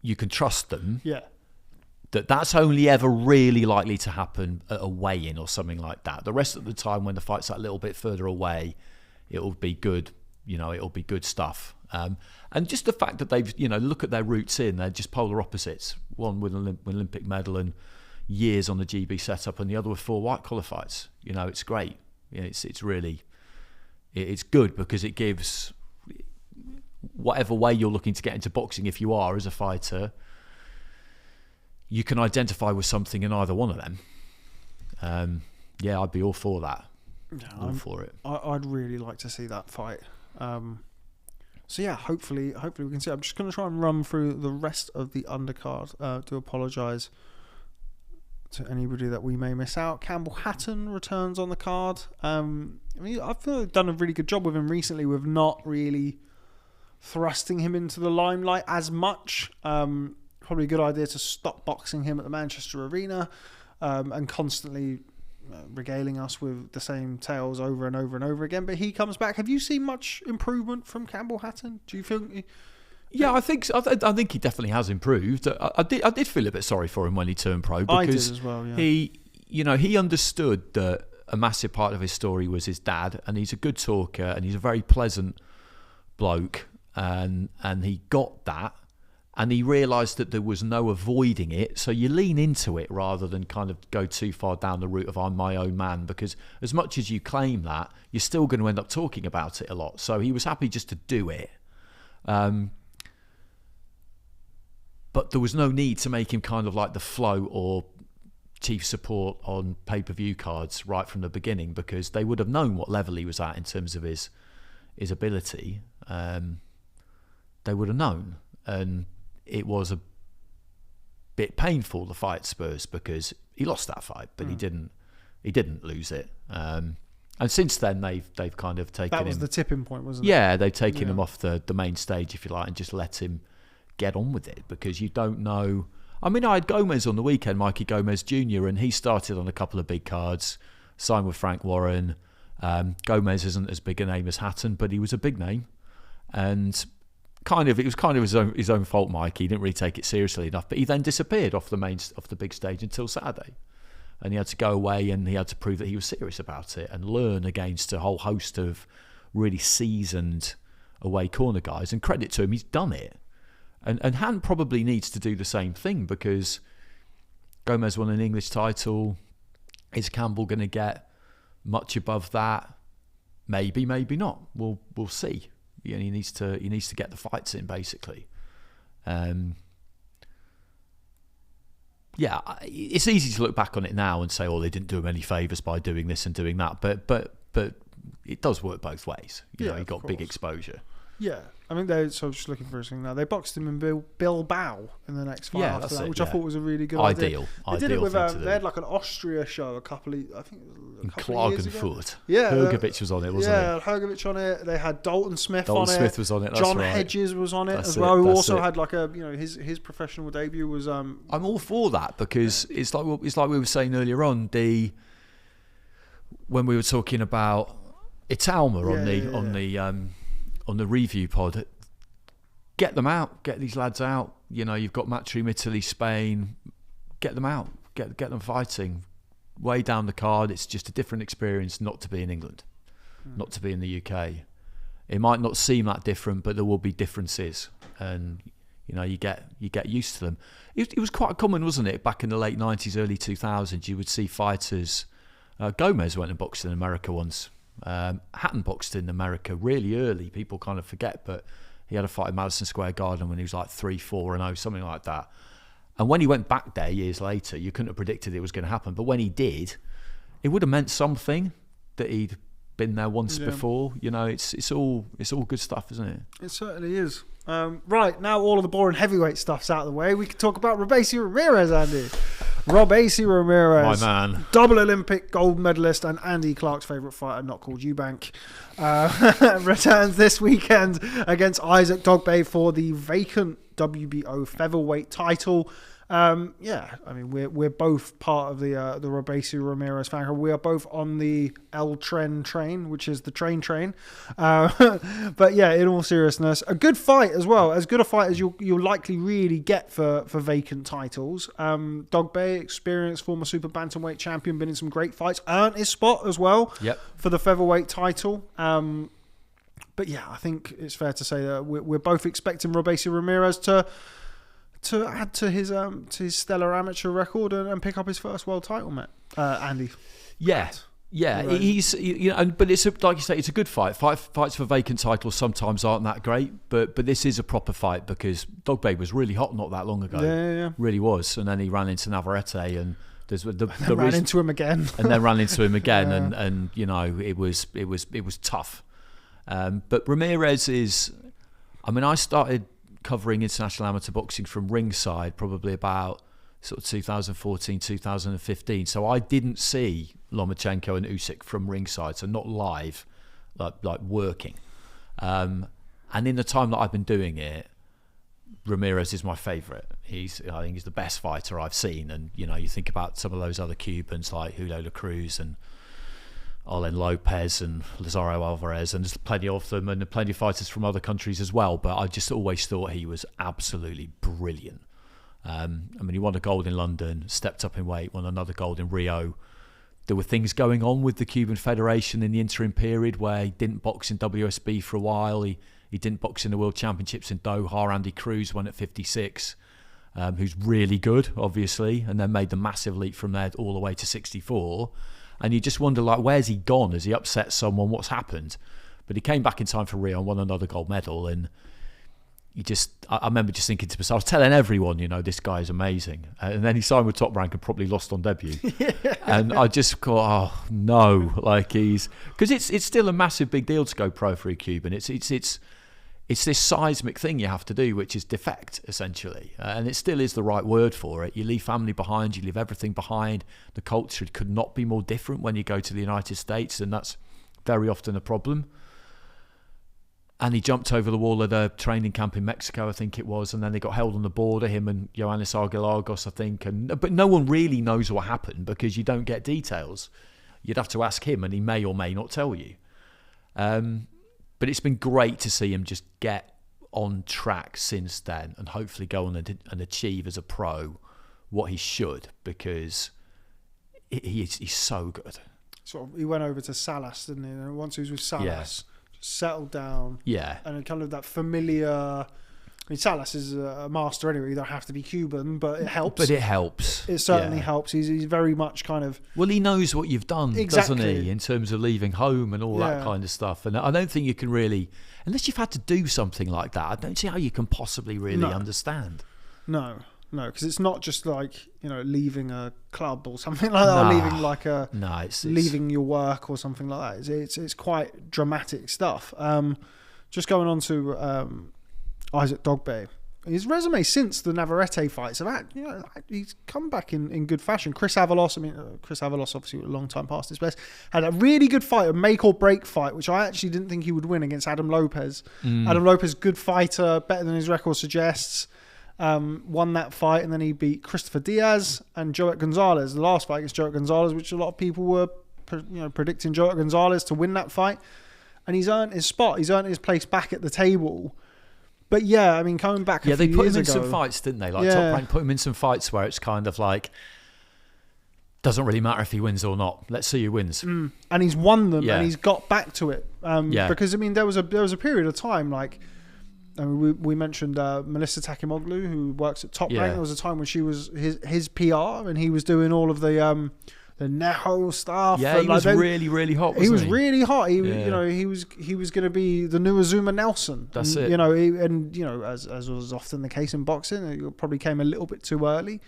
you can trust them. Yeah. That's only ever really likely to happen at a weigh-in or something like that. The rest of the time, when the fight's that little bit further away, it'll be good. It'll be good stuff. And just the fact that they've, look at their routes in, they're just polar opposites. One with an Olympic medal and years on the GB setup, and the other with 4 white collar fights. It's great. It's really, it's good because it gives whatever way you're looking to get into boxing, if you are as a fighter, you can identify with something in either one of them. I'd be all for that. Yeah, all for it. I'd really like to see that fight. Hopefully we can see. I'm just going to try and run through the rest of the undercard. Do apologise to anybody that we may miss out. Campbell Hatton returns on the card. I feel they've done a really good job with him recently with not really thrusting him into the limelight as much. Probably a good idea to stop boxing him at the Manchester Arena and constantly regaling us with the same tales over and over and over again. But he comes back. Have you seen much improvement from Campbell Hatton? Do you think? Yeah, I think so. I think he definitely has improved. I did feel a bit sorry for him when he turned pro because I did as well, yeah. he understood that a massive part of his story was his dad, and he's a good talker and he's a very pleasant bloke, and he got that. And he realised that there was no avoiding it. So you lean into it rather than kind of go too far down the route of I'm my own man. Because as much as you claim that, you're still going to end up talking about it a lot. So he was happy just to do it. But there was no need to make him kind of like the Flow or chief support on pay-per-view cards right from the beginning, because they would have known what level he was at in terms of his ability. They would have known. And it was a bit painful, the fight at Spurs, because he lost that fight, but he didn't lose it. And since then, they've kind of taken him. That was the tipping point, wasn't it? Yeah, they've taken him off the main stage, if you like, and just let him get on with it, because you don't know. I mean, I had Gomez on the weekend, Mikey Gomez Jr., and he started on a couple of big cards, signed with Frank Warren. Gomez isn't as big a name as Hatton, but he was a big name, and it was kind of his own fault, Mike. He didn't really take it seriously enough, but he then disappeared off the big stage until Saturday, and he had to go away and he had to prove that he was serious about it and learn against a whole host of really seasoned away corner guys. And credit to him, he's done it. And Hatton probably needs to do the same thing, because Gomez won an English title. Is Campbell going to get much above that? Maybe, maybe not. We'll see. He needs to get the fights in, basically. It's easy to look back on it now and say, "Oh, they didn't do him any favours by doing this and doing that," but it does work both ways. He got big exposure. Yeah, I mean, so I'm just looking for a thing now. They boxed him in Bilbao in the next fight after that, which I thought was a really good idea. They did it with they had like an Austria show a couple of years ago. Yeah, Hrgović was on it, wasn't it? Yeah, Hrgović on it. They had Dalton Smith on it. Dalton Smith was on it. That's John right. Hedges was on it as well. Who also had like his professional debut was. I'm all for that, because it's like we were saying earlier on, when we were talking about Italma on the review pod. Get them out, get these lads out. You've got Matchroom Italy, Spain. Get them out, get them fighting. Way down the card, it's just a different experience not to be in England, not to be in the UK. It might not seem that different, but there will be differences, and you get used to them. It was quite common, wasn't it, back in the late 90s, early 2000s? You would see fighters. Gomez went and boxed in America once. Hatton boxed in America really early. People kind of forget, but he had a fight in Madison Square Garden when he was like 3-4-0, something like that. And when he went back there years later, you couldn't have predicted it was going to happen. But when he did, it would have meant something that he'd been there once before. It's all good stuff, isn't it? It certainly is. Right, now all of the boring heavyweight stuff's out of the way. We can talk about Ramirez, Andy. Robacy Ramirez, My man. double Olympic gold medalist and Andy Clarke's favourite fighter, not called Eubank, returns this weekend against Usyk-Joshua for the vacant WBO featherweight title. Yeah, I mean we're both part of the Robacy Ramirez fan club. We are both on the El Tren train, which is the train. But yeah, in all seriousness, a good fight as well. As good a fight as you'll likely really get for vacant titles. Dogboe, experienced former super bantamweight champion, been in some great fights, earned his spot as well. Yep. For the featherweight title. But yeah, I think it's fair to say that we're both expecting Robacy Ramirez to add to his stellar amateur record and pick up his first world title, Matt. Andy. Yeah. Right. He's but it's like you say, it's a good fight. Fights for vacant titles sometimes aren't that great, but this is a proper fight because Dogboe was really hot not that long ago. Yeah. Really was, and then he ran into Navarrete and ran into him again, and then ran into him again, Yeah. and it was tough. But Ramirez is, I mean, I started covering international amateur boxing from ringside probably about sort of 2014, 2015. So I didn't see Lomachenko and Usyk from ringside, so not live, like working. And in the time that I've been doing it, Ramirez is my favourite. I think he's the best fighter I've seen. And you think about some of those other Cubans like Julio La Cruz and Arlen Lopez and Lazaro Alvarez, and there's plenty of them, and plenty of fighters from other countries as well. But I just always thought he was absolutely brilliant. I mean, he won a gold in London, stepped up in weight, won another gold in Rio. There were things going on with the Cuban Federation in the interim period where he didn't box in WSB for a while. He didn't box in the World Championships in Doha. Andy Cruz won at 56, who's really good, obviously, and then made the massive leap from there all the way to 64. And you just wonder, like, where's he gone? Has he upset someone? What's happened? But he came back in time for Rio and won another gold medal. And I remember just thinking to myself, I was telling everyone, this guy is amazing. And then he signed with Top Rank and probably lost on debut. And I just thought, oh no, because it's still a massive big deal to go pro for a Cuban. It's this seismic thing you have to do, which is defect, essentially. And it still is the right word for it. You leave family behind, you leave everything behind. The culture could not be more different when you go to the United States, and that's very often a problem. And he jumped over the wall at a training camp in Mexico, I think it was, and then they got held on the border, him and Ioannis Argelagos, I think. But no one really knows what happened because you don't get details. You'd have to ask him, and he may or may not tell you. But it's been great to see him just get on track since then and hopefully go on and achieve as a pro what he should, because he's so good. He went over to Salas, didn't he? And once he was with Salas, just settled down. Yeah. And kind of that familiar... I mean, Salas is a master anyway. You don't have to be Cuban, but it helps. But it helps. It certainly helps. He's very much kind of... Well, he knows what you've done, doesn't he, in terms of leaving home and all that kind of stuff. And I don't think you can really... Unless you've had to do something like that, I don't see how you can possibly really understand. No, because it's not just like, leaving a club or something like that, or leaving like it's leaving your work or something like that. It's quite dramatic stuff. Just going on to... Usyk-Joshua. His resume since the Navarrete fights, he's come back in good fashion. Chris Avalos obviously a long time past his best, had a really good fight, a make or break fight, which I actually didn't think he would win, against Adam Lopez. Adam Lopez, good fighter, better than his record suggests. Won that fight, and then he beat Christopher Diaz and Joet Gonzalez. The last fight against Joet Gonzalez, which a lot of people were predicting Joet Gonzalez to win that fight. And he's earned his spot. He's earned his place back at the table. But yeah, I mean, coming back a few years ago... Yeah, they put him in some fights, didn't they? Top Rank put him in some fights where it's kind of like, doesn't really matter if he wins or not. Let's see who wins. And he's won them, and he's got back to it. Because, I mean, there was a period of time, like... I mean, we mentioned Melissa Takimoglu, who works at Top Rank. There was a time when she was his PR, and he was doing all of the Neho stuff. Yeah, he was really, really hot. He was really hot. He was going to be the new Azuma Nelson. That's it. As was often the case in boxing, it probably came a little bit too early.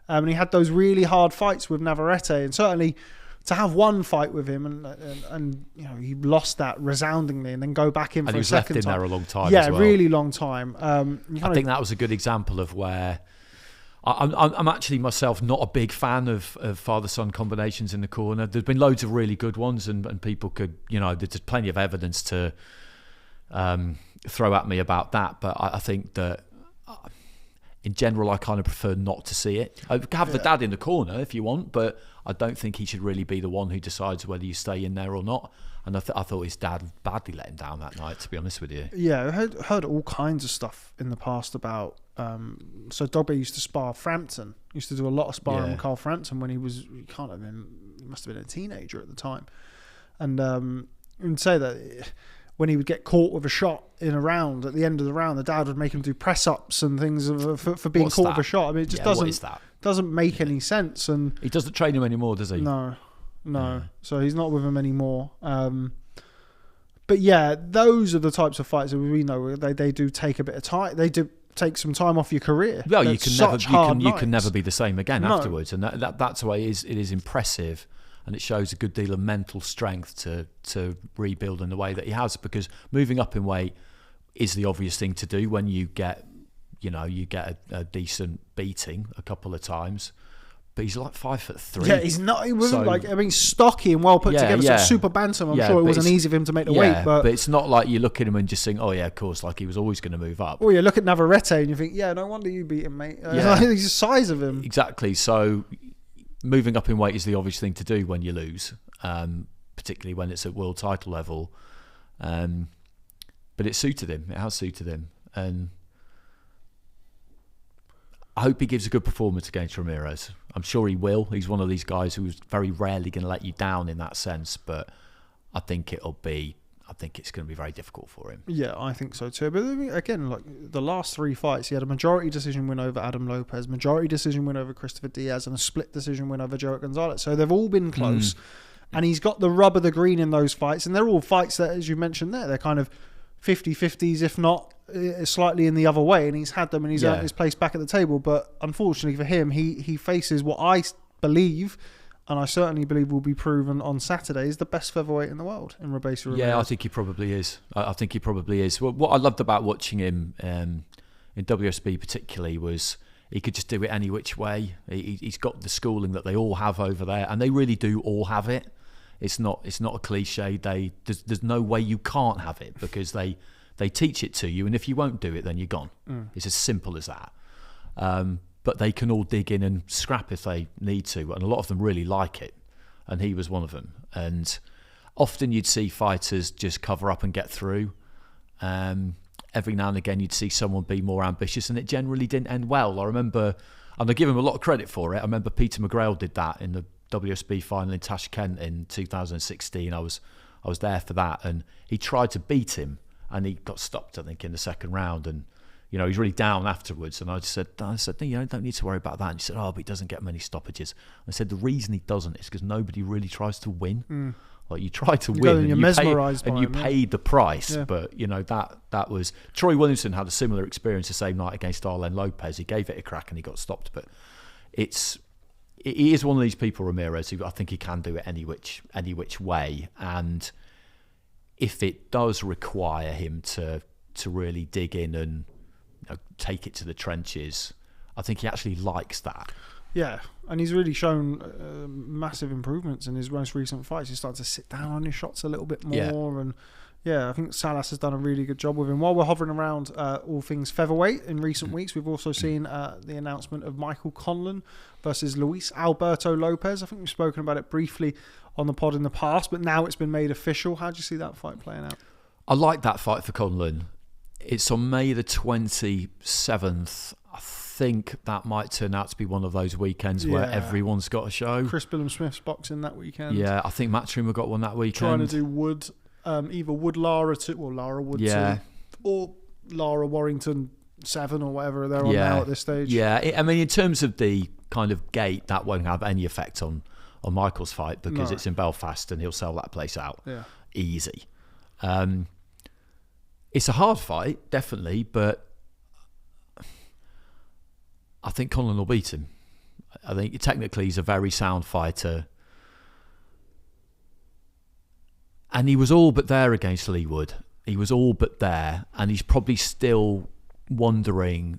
And he had those really hard fights with Navarrete, and certainly to have one fight with him, and he lost that resoundingly, and then go back in for a second time. And he was left in there a long time. Yeah, as well. Really long time. I think that was a good example of where I'm actually myself not a big fan of father-son combinations in the corner. There's been loads of really good ones, and people could, there's plenty of evidence to throw at me about that. But I think that in general, I kind of prefer not to see it. I have the dad in the corner if you want, but I don't think he should really be the one who decides whether you stay in there or not. And I thought his dad badly let him down that night, to be honest with you. Yeah, I heard all kinds of stuff in the past about. So Dogboe used to spar Frampton. Used to do a lot of sparring with Carl Frampton when he must have been a teenager at the time. And would say that when he would get caught with a shot in a round, at the end of the round, the dad would make him do press-ups and things for being caught with a shot. I mean, it just doesn't make any sense. And he doesn't train him anymore, does he? No. So he's not with him anymore. But yeah, those are the types of fights that we know they do take a bit of time. They do take some time off your career. Well, you can never be the same again afterwards, and that's why it is impressive. And it shows a good deal of mental strength to rebuild in the way that he has, because moving up in weight is the obvious thing to do when you get a decent beating a couple of times. But he's like 5'3". Yeah, he's not. He wasn't stocky and well put together. So super bantam. I'm sure it wasn't easy for him to make the weight. But it's not like you look at him and just think, oh yeah, of course, like he was always going to move up. Well, you look at Navarrete and you think, yeah, no wonder you beat him, mate. He's the size of him. Exactly. So moving up in weight is the obvious thing to do when you lose, particularly when it's at world title level. But it suited him. It has suited him, and I hope he gives a good performance against Ramirez. I'm sure he will. He's one of these guys who's very rarely going to let you down in that sense, but I think it's going to be very difficult for him. Yeah, I think so too. But again, like the last 3 fights, he had a majority decision win over Adam Lopez, majority decision win over Christopher Diaz, and a split decision win over Joe Gonzalez. So they've all been close. And he's got the rub of the green in those fights. And they're all fights that, as you mentioned there, they're kind of 50-50s, if not slightly in the other way. And he's had them and he's earned his place back at the table. But unfortunately for him, he faces what I believe, and I certainly believe will be proven on Saturday, is the best featherweight in the world in Robeisy Ramirez. Yeah, I think he probably is. I think he probably is. What I loved about watching him in WSB particularly was he could just do it any which way. He's got the schooling that they all have over there, and they really do all have it. It's not a cliche. There's no way you can't have it, because they teach it to you, and if you won't do it, then you're gone. It's as simple as that. But they can all dig in and scrap if they need to, and a lot of them really like it, and he was one of them. And often you'd see fighters just cover up and get through. Every now and again you'd see someone be more ambitious, and it generally didn't end well. I remember, and I give him a lot of credit for it, I remember Peter McGrail did that in the WSB final in Tashkent in 2016. I was there for that, and he tried to beat him, and he got stopped, I think, in the second round, and he was really down afterwards. And I just said, you don't need to worry about that. And he said, but he doesn't get many stoppages. I said, the reason he doesn't is because nobody really tries to win. Like, you try to win, and you paid the price. Yeah. But that was Troy Williamson had a similar experience the same night against Arlen Lopez. He gave it a crack and he got stopped. But he is one of these people, Ramirez, who I think he can do it any which way. And if it does require him to really dig in and take it to the trenches, I think he actually likes that. Yeah, and he's really shown massive improvements in his most recent fights. He's started to sit down on his shots a little bit more, and I think Salas has done a really good job with him. While we're hovering around all things featherweight in recent weeks, we've also seen the announcement of Michael Conlan versus Luis Alberto Lopez. I think we've spoken about it briefly on the pod in the past, but now it's been made official. How do you see that fight playing out? I like that fight for Conlan. It's on May the 27th. I think that might turn out to be one of those weekends where everyone's got a show. Chris Billum-Smith's boxing that weekend. Yeah, I think Matchroom have got one that weekend. Trying to do Wood, either Wood Lara 2, or Lara Wood 2, or Lara Warrington 7, or whatever they're on now at this stage. Yeah, I mean, in terms of the kind of gate, that won't have any effect on Michael's fight, because it's in Belfast and he'll sell that place out easy. It's a hard fight, definitely, but I think Conlan will beat him. I think technically he's a very sound fighter. And he was all but there against Lee Wood. He was all but there, and he's probably still wondering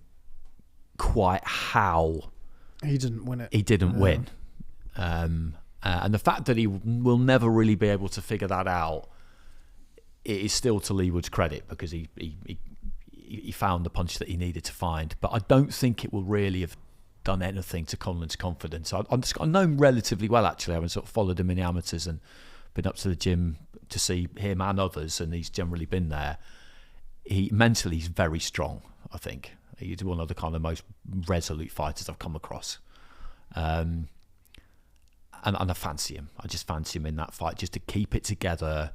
quite how He didn't win it. He didn't win. And the fact that he will never really be able to figure that out, it is still to Leewood's credit, because he found the punch that he needed to find. But I don't think it will really have done anything to Conlan's confidence. I know him relatively well, actually. I've sort of followed him in the amateurs and been up to the gym to see him and others, and he's generally been there. Mentally, he's very strong, I think. He's one of the kind of most resolute fighters I've come across. And I fancy him. I just fancy him in that fight, just to keep it together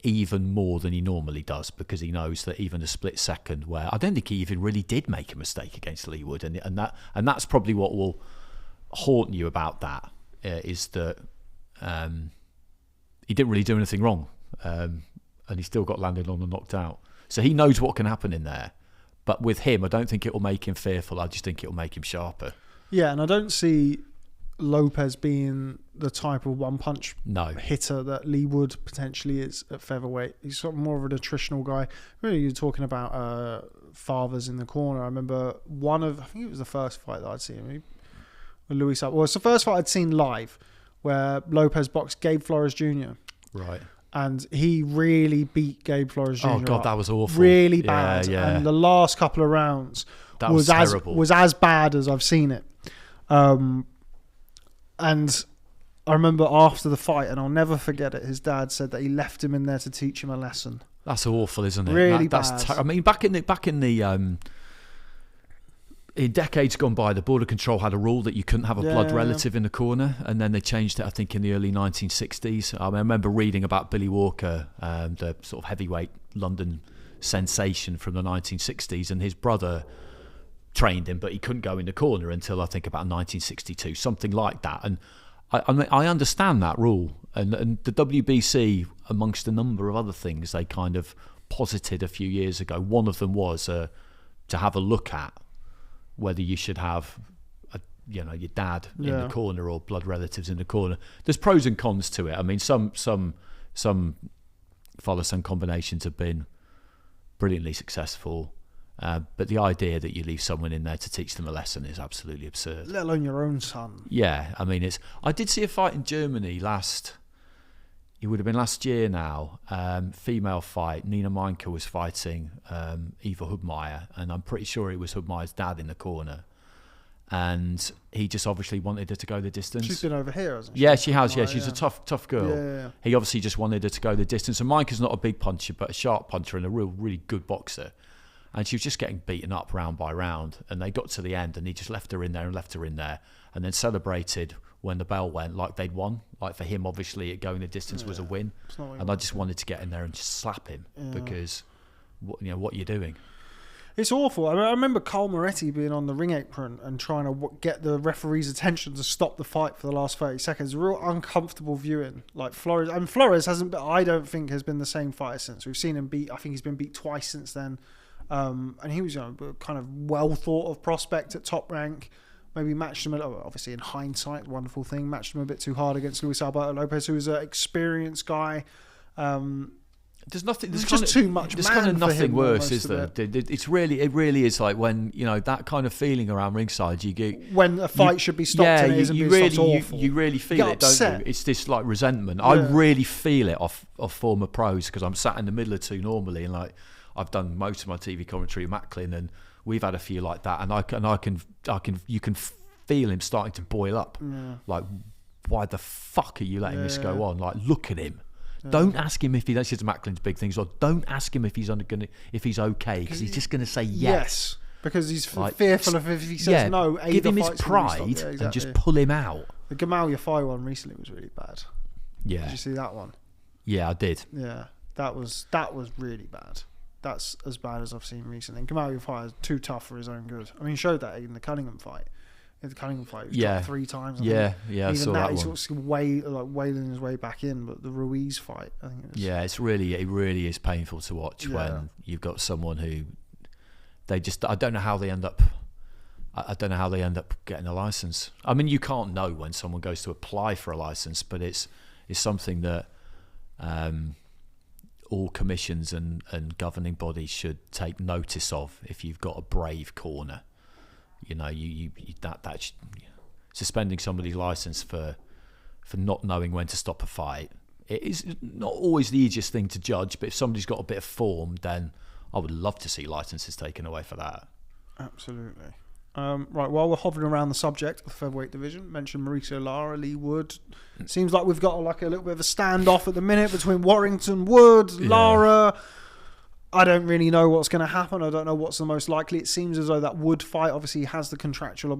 even more than he normally does, because he knows that even a split second where I don't think he even really did make a mistake against Leewood, and that's probably what will haunt you about that, is that he didn't really do anything wrong, and he still got landed on and knocked out. So he knows what can happen in there. But with him, I don't think it will make him fearful. I just think it will make him sharper. Yeah, and I don't see Lopez being the type of one-punch hitter that Leewood potentially is at featherweight. He's sort of more of an attritional guy. Really, you're talking about fathers in the corner. I remember I think it was the first fight that I'd seen him with Luis. Well, it's the first fight I'd seen live where Lopez boxed Gabe Flores Jr. Right. And he really beat Gabe Flores Jr. Oh, God, that was awful. Really bad. Yeah. And the last couple of rounds was terrible. Was as bad as I've seen it. And I remember after the fight, and I'll never forget it, his dad said that he left him in there to teach him a lesson. That's awful, isn't it? Really bad. That's I mean, back in the in decades gone by, the Border Control had a rule that you couldn't have a blood relative in the corner, and then they changed it, I think, in the early 1960s. I remember reading about Billy Walker, the sort of heavyweight London sensation from the 1960s, and his brother trained him, but he couldn't go in the corner until, I think, about 1962, something like that. And I understand that rule, and the WBC, amongst a number of other things they kind of posited a few years ago, one of them was to have a look at whether you should have your dad in the corner or blood relatives in the corner. There's pros and cons to it. I mean, some father-son combinations have been brilliantly successful, but the idea that you leave someone in there to teach them a lesson is absolutely absurd. Let alone your own son. Yeah, I mean, I did see a fight in Germany it would have been last year now, female fight. Nina Meinke was fighting Eva Hubmaier, and I'm pretty sure it was Hubmeier's dad in the corner. And he just obviously wanted her to go the distance. She's been over here, hasn't she? Yeah, she has. Yeah, she's a tough girl. Yeah. He obviously just wanted her to go the distance. And Meinke's not a big puncher, but a sharp puncher and a really good boxer. And she was just getting beaten up round by round. And they got to the end, and he just left her in there, and then celebrated when the bell went like they'd won. Like for him, obviously, going the distance was a win. And I just wanted to get in there and just slap him because, what are you doing? It's awful. I remember Carl Moretti being on the ring apron and trying to get the referee's attention to stop the fight for the last 30 seconds. Real uncomfortable viewing. Like Flores, and Flores I don't think has been the same fighter since. We've seen him beat. I think he's been beat twice since then. And he was kind of well thought of prospect at Top Rank. Maybe matched him, obviously in hindsight, wonderful thing, matched him a bit too hard against Luis Alberto Lopez, who was an experienced guy. There's nothing. There's just too much. There's kind of nothing worse, is there? It really is like when that kind of feeling around ringside. You get when a fight should be stopped. And it isn't being stopped. Awful. You really feel it, don't you? It's this like resentment. Yeah. I really feel it off former pros because I'm sat in the middle of two normally, and like I've done most of my TV commentary with Macklin, and we've had a few like that, and you can feel him starting to boil up. Yeah. Like, why the fuck are you letting this go on? Like, look at him. Yeah. Don't ask him if that's Macklin's big things. Or don't ask him if he's okay, because he's just going to say yes. Because he's fearful of if he says no. Give him his pride and just pull him out. The Gamal Yafai one recently was really bad. Yeah. Did you see that one? Yeah, I did. Yeah, that was really bad. That's as bad as I've seen recently. And Gamal Yafai is too tough for his own good. I mean, he showed that in the Cunningham fight. In the Cunningham fight, he was dropped 3 times. I saw that he one. sort of wailing his way back in. But the Ruiz fight, I think. It really is painful to watch when you've got someone who I don't know how they end up. I don't know how they end up getting a license. I mean, you can't know when someone goes to apply for a license, but it's something that all commissions and governing bodies should take notice of. If you've got a brave corner, You know, suspending somebody's license for not knowing when to stop a fight. It is not always the easiest thing to judge, but if somebody's got a bit of form, then I would love to see licenses taken away for that. Absolutely. Right, while we're hovering around the subject of the featherweight division, mentioned Mauricio Lara, Lee Wood. Seems like we've got like a little bit of a standoff at the minute between Warrington, Wood, Lara. I don't really know what's going to happen. I don't know what's the most likely. It seems as though that Wood fight obviously has the contractual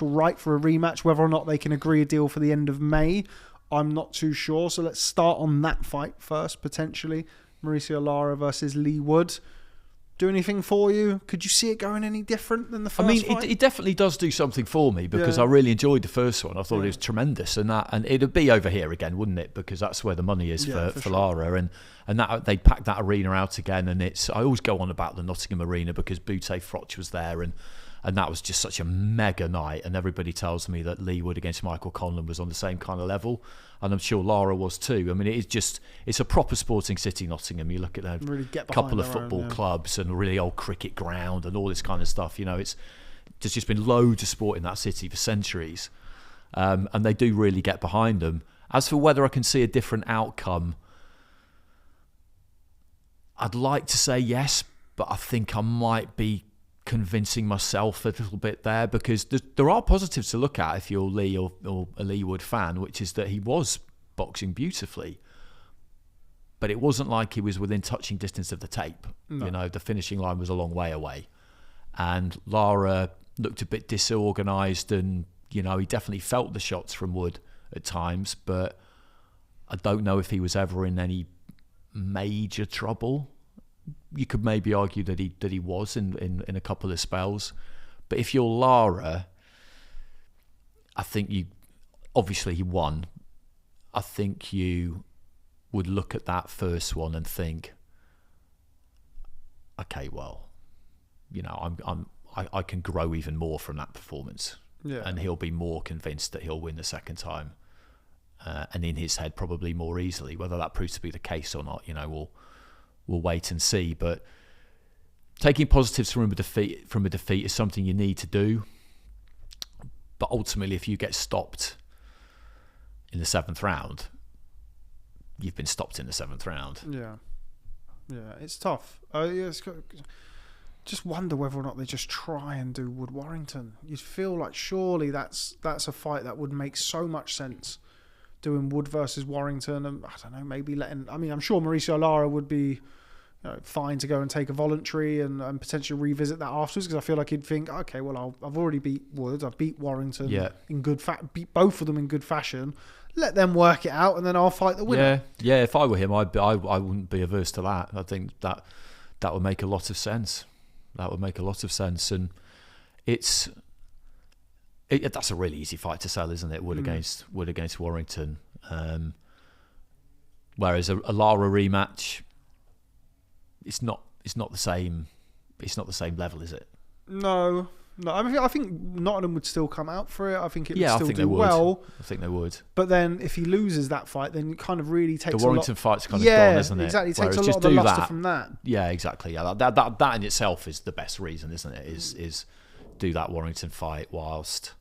right for a rematch. Whether or not they can agree a deal for the end of May, I'm not too sure. So let's start on that fight first, potentially. Mauricio Lara versus Lee Wood. Do anything for you? Could you see it going any different than the first fight? It definitely does do something for me because I really enjoyed the first one. I thought it was tremendous, and it'd be over here again, wouldn't it? Because that's where the money is for sure. Lara, and that they'd pack that arena out again. And I always go on about the Nottingham Arena because Bute Froch was there, and that was just such a mega night. And everybody tells me that Lee Wood against Michael Conlan was on the same kind of level, and I'm sure Lara was too. I mean, it's a proper sporting city, Nottingham. You look at a really couple of football clubs and a really old cricket ground and all this kind of stuff. You know, there's just been loads of sport in that city for centuries, and they do really get behind them. As for whether I can see a different outcome, I'd like to say yes, but I think I might be convincing myself a little bit there because there are positives to look at if you're Lee or a Lee Wood fan, which is that he was boxing beautifully, but it wasn't like he was within touching distance of the tape. No. You know, the finishing line was a long way away, and Lara looked a bit disorganised, and you know, he definitely felt the shots from Wood at times, but I don't know if he was ever in any major trouble. You could maybe argue that he was in a couple of spells, but if you're Lara, I think obviously he won. I think you would look at that first one and think, okay, well, you know, I can grow even more from that performance, and he'll be more convinced that he'll win the second time, and in his head probably more easily. Whether that proves to be the case or not, you know, we'll wait and see. But taking positives from a defeat is something you need to do. But ultimately, if you get stopped in the 7th round, you've been stopped in the 7th round. Yeah, it's tough. Just wonder whether or not they just try and do Wood Warrington. You'd feel like surely that's a fight that would make so much sense. Doing Wood versus Warrington, and I don't know, maybe I'm sure Mauricio Lara would be, fine to go and take a voluntary and potentially revisit that afterwards, because I feel like he'd think, okay, well, I've already beat Wood, I've beat Warrington in beat both of them in good fashion. Let them work it out, and then I'll fight the winner. Yeah. If I were him, I wouldn't be averse to that. I think that would make a lot of sense. And that's a really easy fight to sell, isn't it? Wood against Warrington. Whereas a Lara rematch, it's not the same. It's not the same level, is it? No. I think Nottingham would still come out for it. I think it would still do well. I think they would. But then if he loses that fight, then it kind of really takes the Warrington fight's kind of gone, isn't it? Exactly. It takes a lot of the luster from that. Yeah, exactly. Yeah, that in itself is the best reason, isn't it? Is do that Warrington fight whilst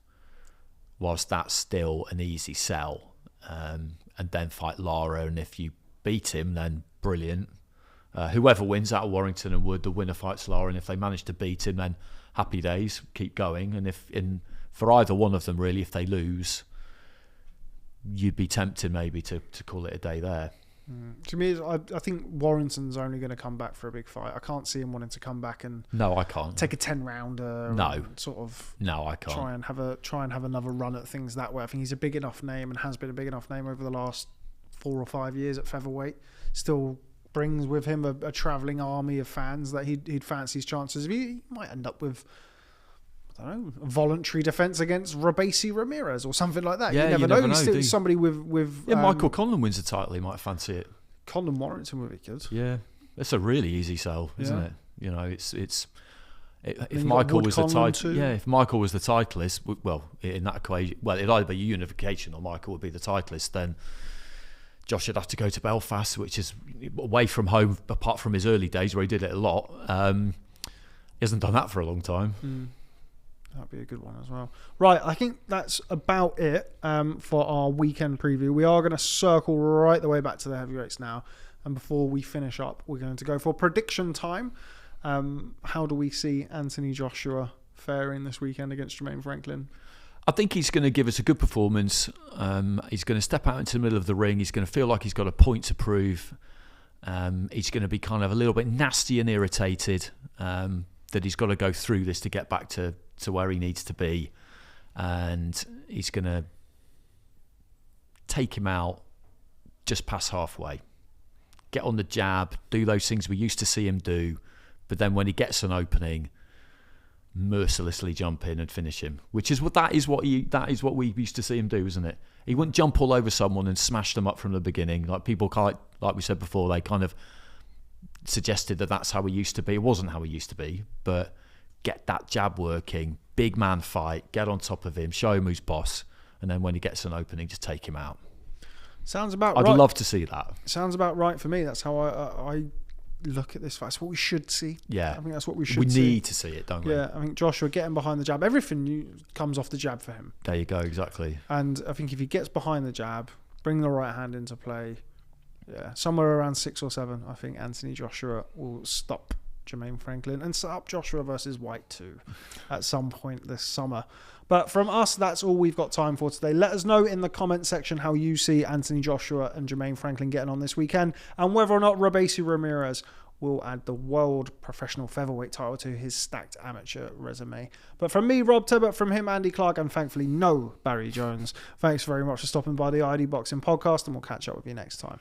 that's still an easy sell, and then fight Lara, and if you beat him, then brilliant. Whoever wins out of Warrington and Wood, the winner fights Lara, and if they manage to beat him, then happy days, keep going. And for either one of them, really, if they lose, you'd be tempted maybe to call it a day there. To me, I think Warrington's only going to come back for a big fight. I can't see him wanting to come back and no, I can't take a 10-rounder. No, sort of. No, I can't try and have another run at things that way. I think he's a big enough name and has been a big enough name over the last 4 or 5 years at featherweight. Still brings with him a travelling army of fans that he'd fancy his chances. He might end up with, I don't know, a voluntary defence against Ramirez or something like that. Yeah, you never know. He's still somebody with Michael Conlan wins the title, he might fancy it. Conlan Warrington would be good. Yeah, it's a really easy sell, isn't it? You know, if Michael was the title, if Michael was the titleist, well, in that equation, it'd either be unification or Michael would be the titleist. Then Josh would have to go to Belfast, which is away from home, apart from his early days where he did it a lot. He hasn't done that for a long time. That'd be a good one as well. Right, I think that's about it for our weekend preview. We are going to circle right the way back to the heavyweights now. And before we finish up, we're going to go for prediction time. How do we see Anthony Joshua faring this weekend against Jermaine Franklin? I think he's going to give us a good performance. He's going to step out into the middle of the ring. He's going to feel like he's got a point to prove. He's going to be kind of a little bit nasty and irritated that he's got to go through this to get back to where he needs to be. And he's going to take him out just past halfway. Get on the jab, do those things we used to see him do. But then when he gets an opening, mercilessly jump in and finish him. That is what we used to see him do, isn't it? He wouldn't jump all over someone and smash them up from the beginning. Like people, like we said before, they kind of suggested that that's how he used to be. It wasn't how he used to be, but get that jab working, big man fight, get on top of him, show him who's boss, and then when he gets an opening, just take him out. Sounds about right. I'd love to see that. Sounds about right for me. That's how I look at this fight. That's what we should see. Yeah. I think that's what we should see. We need to see it, don't we? Yeah, I think Joshua getting behind the jab, everything comes off the jab for him. There you go, exactly. And I think if he gets behind the jab, bring the right hand into play, somewhere around 6 or 7, I think Anthony Joshua will stop Jermaine Franklin and set up Joshua versus Whyte too at some point this summer. But from us, that's all we've got time for today. Let us know in the comment section how you see Anthony Joshua and Jermaine Franklin getting on this weekend, and whether or not Ramirez will add the world professional featherweight title to his stacked amateur resume. But from me, Rob Tebbutt, from him, Andy Clarke, and thankfully no Barry Jones, thanks very much for stopping by the ID Boxing podcast, and we'll catch up with you next time.